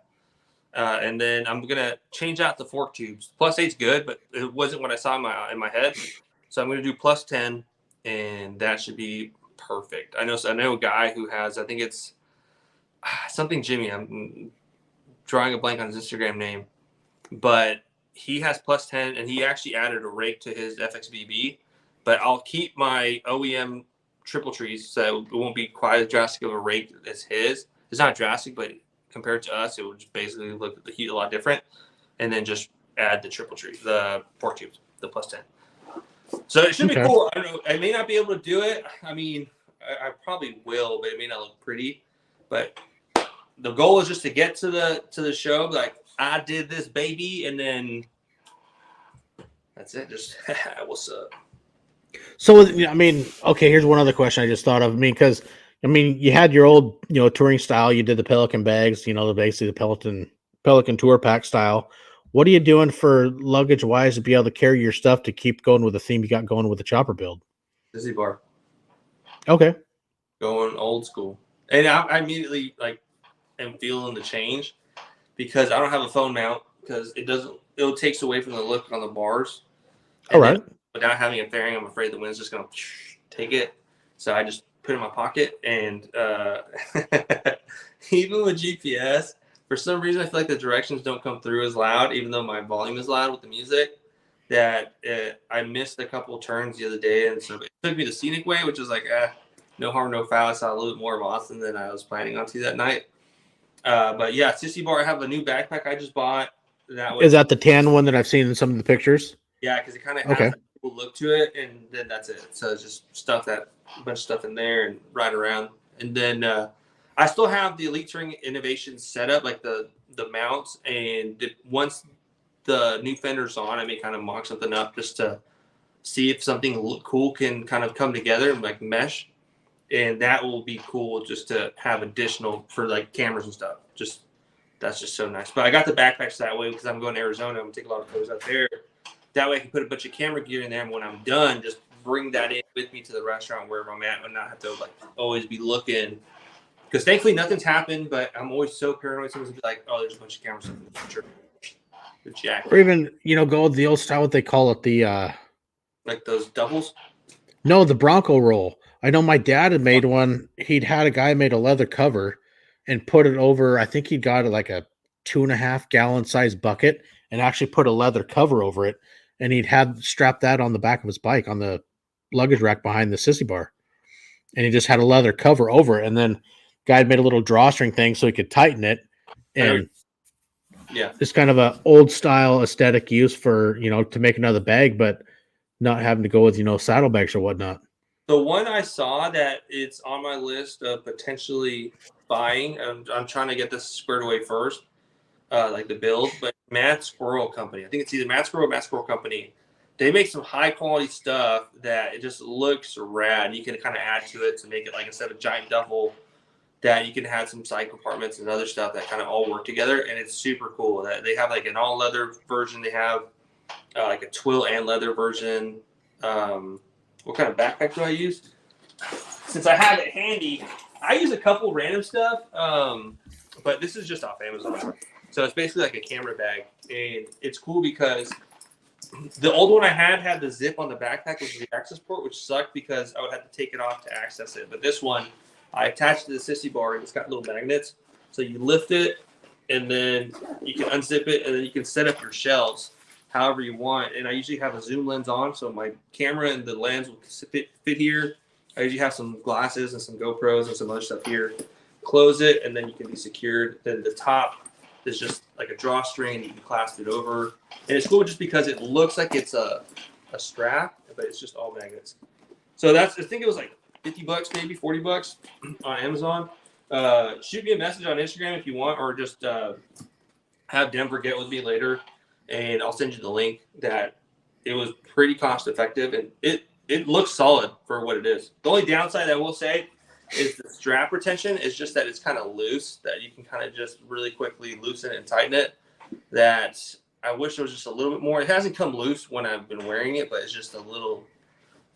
And then I'm going to change out the fork tubes. Plus 8's good, but it wasn't what I saw in my head. So I'm going to do plus 10, and that should be perfect. I know a guy who has, I think it's something Jimmy. I'm drawing a blank on his Instagram name. But he has plus 10, and he actually added a rake to his FXBB. But I'll keep my OEM triple trees, so it won't be quite as drastic of a rake as his. It's not drastic, but compared to us, it would just basically look at the heat a lot different. And then just add the triple tree, the fork tubes, the plus 10. So it should be cool. I don't know. I may not be able to do it. I mean, I probably will, but it may not look pretty. But the goal is just to get to the show, like, I did this, baby, and then that's it. Just what's up? So, I mean, okay, here's one other question I just thought of. I mean, because, I mean, you had your old, touring style. You did the Pelican bags, basically the Pelican tour pack style. What are you doing for luggage wise to be able to carry your stuff to keep going with the theme you got going with the chopper build? Disney bar, Okay. going old school, and I immediately like am feeling the change because I don't have a phone mount because it takes away from the look on the bars, All and then right. without having a fairing, I'm afraid the wind's just gonna take it. So I just put it in my pocket, and even with GPS, for some reason I feel like the directions don't come through as loud, even though my volume is loud with the music. That I missed a couple turns the other day, and so it took me the scenic way, which is like, no harm, no foul. I saw a little bit more of Austin than I was planning on to that night. But yeah, Sissy Bar, I have a new backpack I just bought. That Is was, that the tan one that I've seen in some of the pictures? yeah, because it kind of has Okay. a cool look to it, and then that's it. So it's just a bunch of stuff in there and ride around. And then I still have the Elite Touring Innovations set up, like the mounts, and once the new fender's on, I may kind of mock something up just to see if something cool can kind of come together and like mesh. And that will be cool just to have additional for like cameras and stuff. Just that's just so nice. But I got the backpacks that way because I'm going to Arizona. I'm gonna take a lot of photos out there. That way I can put a bunch of camera gear in there, and when I'm done, just bring that in with me to the restaurant wherever I'm at, and not have to like always be looking. Because thankfully nothing's happened, but I'm always so paranoid. Someone's gonna be like, "Oh, there's a bunch of cameras in the future." The jack, Or even, go with the old style, what they call it, like those doubles. no, the Bronco roll. I know my dad had made one. He'd had a guy made a leather cover and put it over. I think he got like a 2.5 gallon size bucket and actually put a leather cover over it. And he'd had strapped that on the back of his bike on the luggage rack behind the sissy bar. And he just had a leather cover over it. And then guy had made a little drawstring thing so he could tighten it. And Yeah. it's kind of a old style aesthetic use for, to make another bag, but not having to go with, saddlebags or whatnot. The one I saw that it's on my list of potentially buying, I'm trying to get this squared away first, like the build, but Mad Squirrel Company. I think it's either Mad Squirrel or Mad Squirrel Company. They make some high quality stuff that it just looks rad. You can kind of add to it to make it like instead of giant duffel, that you can have some side compartments and other stuff that kind of all work together, and it's super cool. That they have like an all leather version. They have like a twill and leather version. What kind of backpack do I use? Since I have it handy, I use a couple random stuff, but this is just off Amazon. So it's basically like a camera bag, and it's cool because the old one I had the zip on the backpack with the access port, which sucked because I would have to take it off to access it. But this one, I attached to the sissy bar, and it's got little magnets. So you lift it, and then you can unzip it, and then you can set up your shelves however you want. And I usually have a zoom lens on, so my camera and the lens will fit here. I usually have some glasses and some GoPros and some other stuff here. Close it, and then you can be secured. Then the top is just like a drawstring. You can clasp it over. And it's cool just because it looks like it's a strap, but it's just all magnets. So that's, I think it was like $50, maybe $40 on Amazon. Shoot me a message on Instagram if you want, or just have Denver get with me later, and I'll send you the link. That it was pretty cost effective, and it looks solid for what it is. The only downside I will say is the strap retention is just that it's kind of loose, that you can kind of just really quickly loosen it and tighten it. That I wish there was just a little bit more. It hasn't come loose when I've been wearing it, but it's just a little,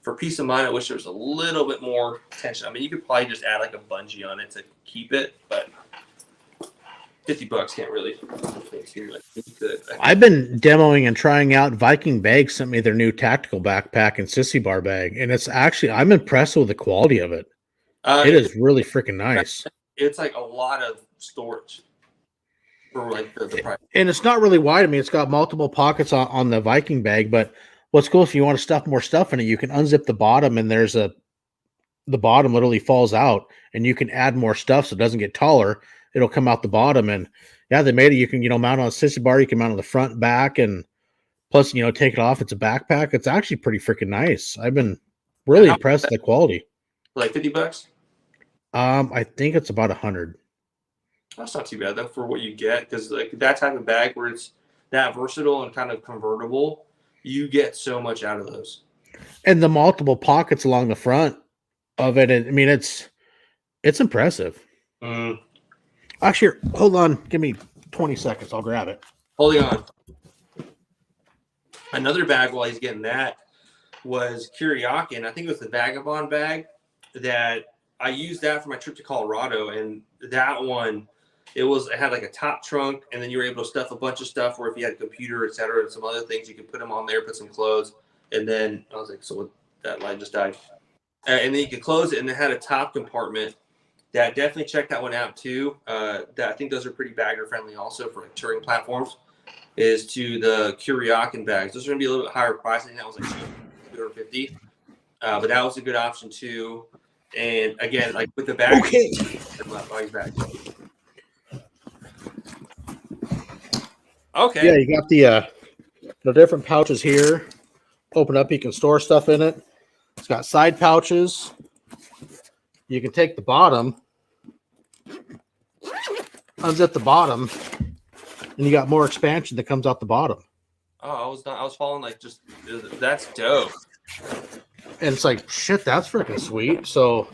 for peace of mind, I wish there was a little bit more tension. I mean, you could probably just add like a bungee on it to keep it, but $50 can't really good. I've been demoing and trying out Viking Bags sent me their new tactical backpack and sissy bar bag, and it's actually, I'm impressed with the quality of it. It is really freaking nice. It's like a lot of storage for like the price. And it's not really wide. I mean, it's got multiple pockets on the Viking bag, but what's cool, if you want to stuff more stuff in it, you can unzip the bottom, and the bottom literally falls out, and you can add more stuff so it doesn't get taller. It'll come out the bottom. And yeah, they made it. You can, mount on a sissy bar. You can mount on the front, back, and plus, take it off. It's a backpack. It's actually pretty freaking nice. I've been really impressed with the quality. Like $50? I think it's about 100. That's not too bad though for what you get, because like that type of bag where it's that versatile and kind of convertible, you get so much out of those. And the multiple pockets along the front of it. I mean, it's It's impressive. Mm. Actually, hold on. Give me 20 seconds. I'll grab it. Holding on. Another bag while he's getting that was Kuryakin. I think it was the Vagabond bag that I used that for my trip to Colorado. And that one, it had like a top trunk, and then you were able to stuff a bunch of stuff where if you had a computer, et cetera, and some other things, you could put them on there, put some clothes. And then I was like, so that light just died. And then you could close it, and it had a top compartment. That definitely check that one out too. That I think those are pretty bagger friendly also for like touring platforms. Is to the Kuryakin bags. Those are gonna be a little bit higher price. I think that was like $250. But that was a good option too. And again, like with the bag, okay. Okay. Yeah, you got the different pouches here. Open up, you can store stuff in it. It's got side pouches. You can take the bottom, unzip the bottom, and you got more expansion that comes out the bottom. Oh, I was following like just that's dope. And it's like, shit, that's freaking sweet. So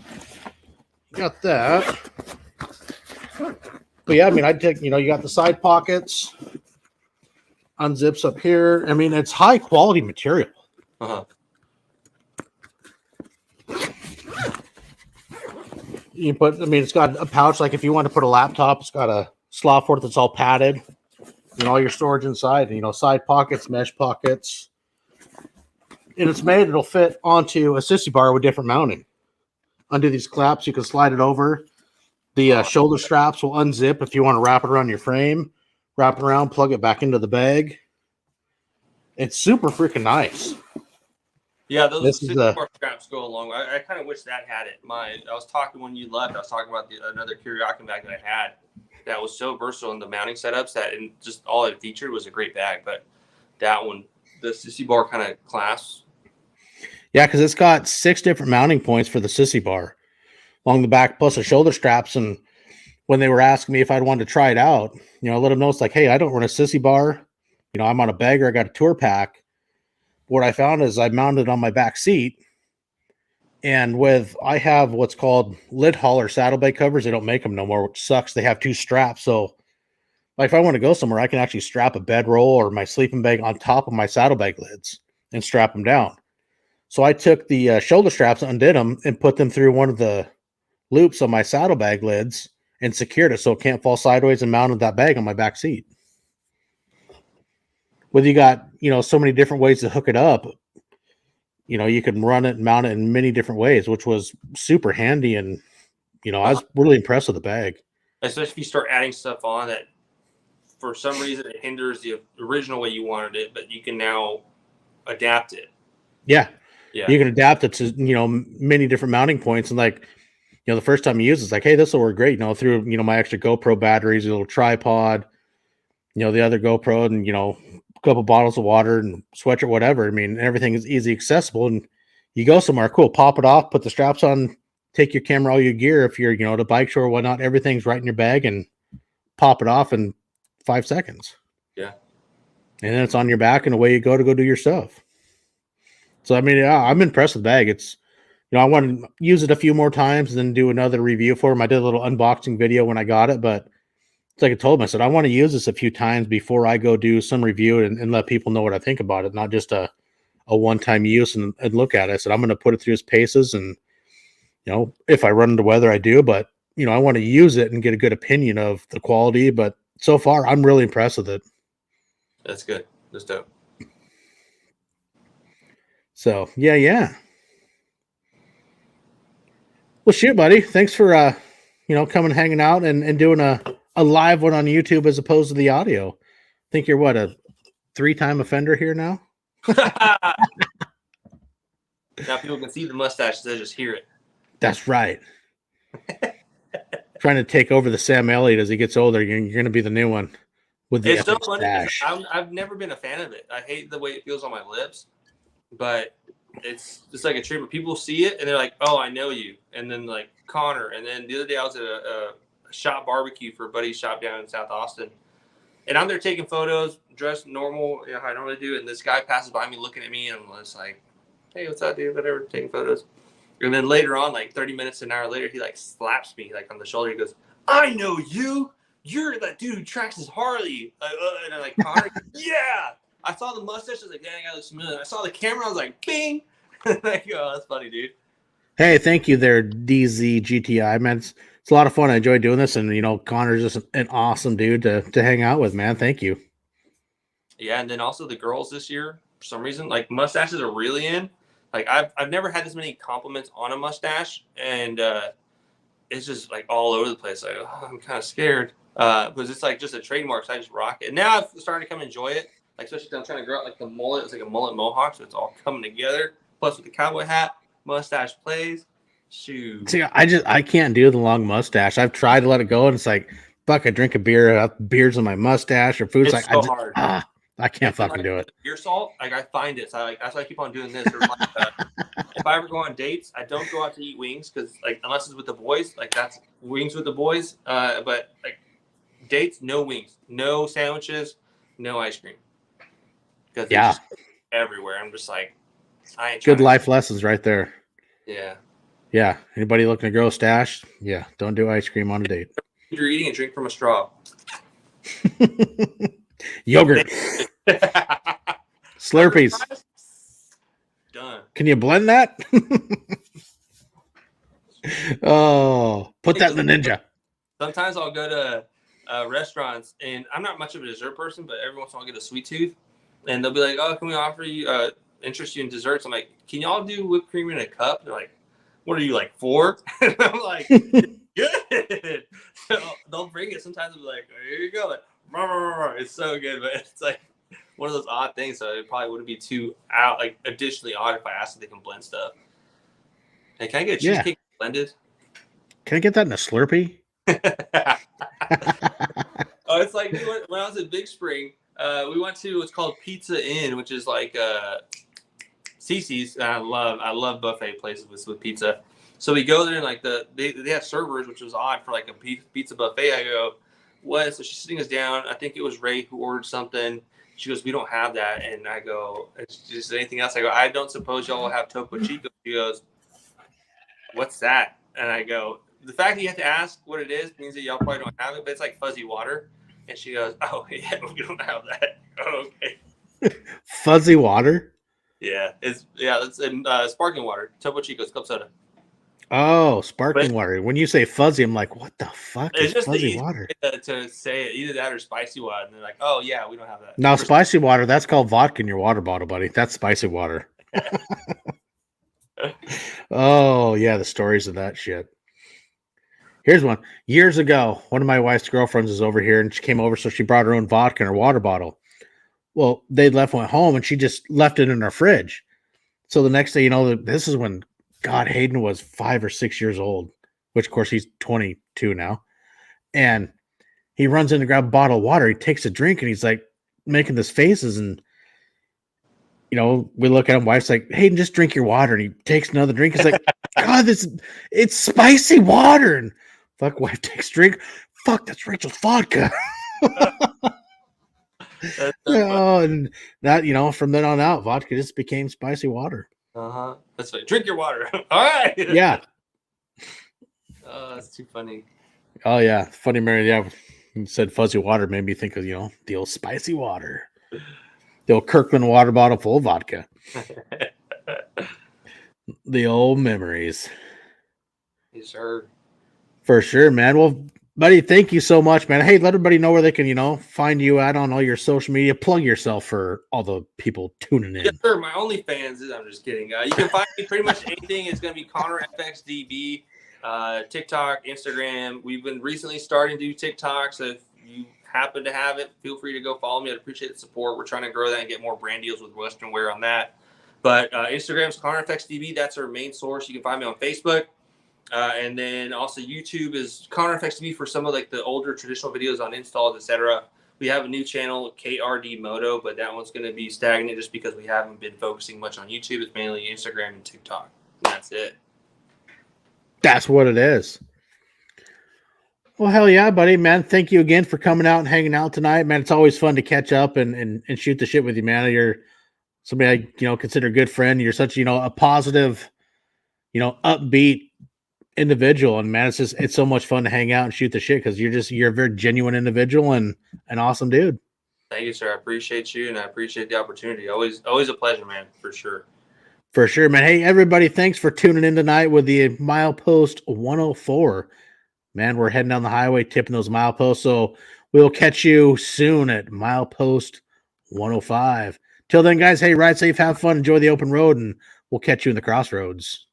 you got that. But yeah, I mean, I'd take, you got the side pockets, unzips up here. I mean, it's high quality material. Uh-huh. It's got a pouch. Like if you want to put a laptop, it's got a slot for it that's all padded. All your storage inside, side pockets, mesh pockets. And it's made, it'll fit onto a sissy bar with different mounting. Undo these claps, you can slide it over. The shoulder straps will unzip if you want to wrap it around your frame. Wrap it around, plug it back into the bag. It's super freaking nice. Yeah, those sissy bar straps go along. I kind of wish that had it. I was talking when you left, I was talking about another Kuryakin bag that I had. That was so versatile in the mounting setups that and just all it featured was a great bag. But that one, the sissy bar kind of class. Yeah, because it's got 6 different mounting points for the sissy bar along the back, plus the shoulder straps. And when they were asking me if I'd want to try it out, I let them know it's like, hey, I don't run a sissy bar. I'm on a bagger. I got a tour pack. What I found is I mounted it on my back seat. And I have what's called lid hauler saddlebag covers. They don't make them no more, which sucks. They have 2 straps. So like if I want to go somewhere, I can actually strap a bedroll or my sleeping bag on top of my saddlebag lids and strap them down. So I took the shoulder straps, undid them, and put them through one of the loops on my saddlebag lids and secured it so it can't fall sideways, and mounted that bag on my back seat. Whether you got, so many different ways to hook it up, you can run it and mount it in many different ways, which was super handy. And, I was really impressed with the bag. Especially if you start adding stuff on that for some reason it hinders the original way you wanted it, but you can now adapt it. Yeah. You can adapt it to, many different mounting points. And like, the first time you use it, it's like, hey, this will work great. Through, my extra GoPro batteries, a little tripod, the other GoPro, and, a couple bottles of water and sweatshirt, whatever. I mean, everything is easy accessible. And you go somewhere, cool, pop it off, put the straps on, take your camera, all your gear. If you're, the bike show or whatnot, everything's right in your bag, and pop it off in 5 seconds. Yeah. And then it's on your back, and away you go to go do your stuff. So, I mean, I'm impressed with the bag. It's, I want to use it a few more times and then do another review for them. I did a little unboxing video when I got it, but it's like I told him, I said, I want to use this a few times before I go do some review and let people know what I think about it, not just a one-time use and look at it. I said, I'm going to put it through its paces, and, if I run into weather, I do, but, I want to use it and get a good opinion of the quality. But so far, I'm really impressed with it. That's good. That's dope. So, yeah. Well, shoot, buddy. Thanks for, coming, hanging out and doing a live one on YouTube as opposed to the audio. I think you're a 3-time offender here now? Now people can see the mustache, they just hear it. That's right. Trying to take over the Sam Elliott as he gets older. You're going to be the new one with the It's so funny. I've never been a fan of it. I hate the way it feels on my lips, but it's just like a treatment. People see it and they're like, "Oh, I know you." And then like Connor. And then the other day I was at a shop barbecue for a buddy's shop down in South Austin, and I'm there taking photos, dressed normal, how I normally do. And this guy passes by me, looking at me, and I'm just like, "Hey, what's up, dude?" Whatever, taking photos. And then later on, like 30 minutes, an hour later, he like slaps me like on the shoulder. He goes, "I know you. You're that dude who tracks his Harley." And I'm like, "Connor, yeah." I saw the mustache. I was like, "Dang, I look familiar." I saw the camera. I was like, "Bing." Like, oh, that's funny, dude. Hey, thank you there, DZ GTI, man. It's a lot of fun. I enjoy doing this, and Connor's just an awesome dude to hang out with, man. Thank you. Yeah, and then also the girls this year, for some reason, like mustaches are really in. Like I've never had this many compliments on a mustache, and it's just like all over the place. Like, oh, I'm kind of scared because it's like just a trademark, so I just rock it. And now I'm starting to come enjoy it. Like especially because I'm trying to grow out like the mullet. It's like a mullet mohawk, so it's all coming together. Plus with the cowboy hat, mustache plays. Shoot. See, I can't do the long mustache. I've tried to let it go, and it's like, fuck, I drink a beer, I have beers on my mustache or food's It's like, so hard. I can't fucking do it. Beer salt, like I find it. So that's why I keep on doing this. Like, if I ever go on dates, I don't go out to eat wings because like unless it's with the boys, like that's wings with the boys. But like dates, no wings, no sandwiches, no ice cream. Because yeah, just everywhere. I'm just like, I ain't good life lessons right there. Yeah. Yeah. Anybody looking to grow a stash? Yeah. Don't do ice cream on a date. If you're eating, and drink from a straw. Yogurt. Slurpees. Done. Can you blend that? Oh, put that in the Ninja. Sometimes I'll go to restaurants, and I'm not much of a dessert person, but every once in a while I'll get a sweet tooth, and they'll be like, "Oh, can we offer you, interest you in desserts?" I'm like, "Can y'all do whipped cream in a cup?" They're like, "What are you, like 4?" And I'm like, "Good." So they'll bring it. Sometimes I'll be like, "Here you go." Like, it's so good, but it's like one of those odd things. So it probably wouldn't be too additionally odd if I asked if they can blend stuff. Hey, can I get a cheesecake blended? Can I get that in a Slurpee? Oh, it's like when I was at Big Spring, we went to what's called Pizza Inn, which is like Cece's. I love buffet places with pizza. So we go there and like they have servers, which was odd for like a pizza buffet. I go, what? So she's sitting us down. I think it was Ray who ordered something. She goes, we don't have that. And I go, is just anything else? I go, I don't suppose y'all will have Topo Chico. She goes, what's that? And I go, the fact that you have to ask what it is means that y'all probably don't have it, but it's like fuzzy water. And she goes, oh, yeah, we don't have that. Oh, okay. Fuzzy water? Yeah, it's sparkling water. Topo Chico's club soda. Oh, sparkling water. When you say fuzzy, I'm like, what the fuck is just fuzzy water? To say it, either that or spicy water. And they're like, oh, yeah, we don't have that. Now, spicy water, that's called vodka in your water bottle, buddy. That's spicy water. Oh, yeah, the stories of that shit. Here's one. Years ago, one of my wife's girlfriends was over here, and she came over, so she brought her own vodka in her water bottle. Well, they went home, and she just left it in her fridge. So the next day, this is when Hayden was 5 or 6 years old, which, of course, he's 22 now. And he runs in to grab a bottle of water. He takes a drink, and he's like making these faces, and we look at him. Wife's like, "Hayden, just drink your water." And he takes another drink. He's like, "God, it's spicy water." And fuck, wife takes a drink. Fuck, that's Rachel's vodka. And that, from then on out, vodka just became spicy water. That's right. Drink your water. All right. Yeah. Oh, that's too funny. Oh yeah, funny, Mary. Yeah, you said fuzzy water made me think of the old spicy water. The old Kirkland water bottle full of vodka. The old memories. Yes, sir. For sure, man. Well, buddy, thank you so much, man. Hey, let everybody know where they can, find you at on all your social media. Plug yourself for all the people tuning in. Yes, sir. My OnlyFans is, I'm just kidding. You can find me pretty much anything. It's going to be Connor FXDB, TikTok, Instagram. We've been recently starting to do TikTok, so if you happen to have it, feel free to go follow me. I'd appreciate the support. We're trying to grow that and get more brand deals with Western Wear on that. But Instagram's Connor FXDB. That's our main source. You can find me on Facebook. And then also YouTube is Connor FXDB for some of like the older traditional videos on installs, etc. We have a new channel, KRD Moto, but that one's going to be stagnant just because we haven't been focusing much on YouTube. It's mainly Instagram and TikTok. And that's it. That's what it is. Well, hell yeah, buddy, man. Thank you again for coming out and hanging out tonight, man. It's always fun to catch up and shoot the shit with you, man. You're somebody I consider a good friend. You're such a positive, upbeat individual. And man, it's so much fun to hang out and shoot the shit because you're a very genuine individual and an awesome dude. Thank you, sir. I appreciate you and I appreciate the opportunity. Always a pleasure, man, for sure. For sure, man. Hey, everybody, thanks for tuning in tonight with the Milepost 104. Man, we're heading down the highway, tipping those mileposts. So we'll catch you soon at Milepost 105. Till then, guys, hey, ride safe, have fun, enjoy the open road, and we'll catch you in the crossroads.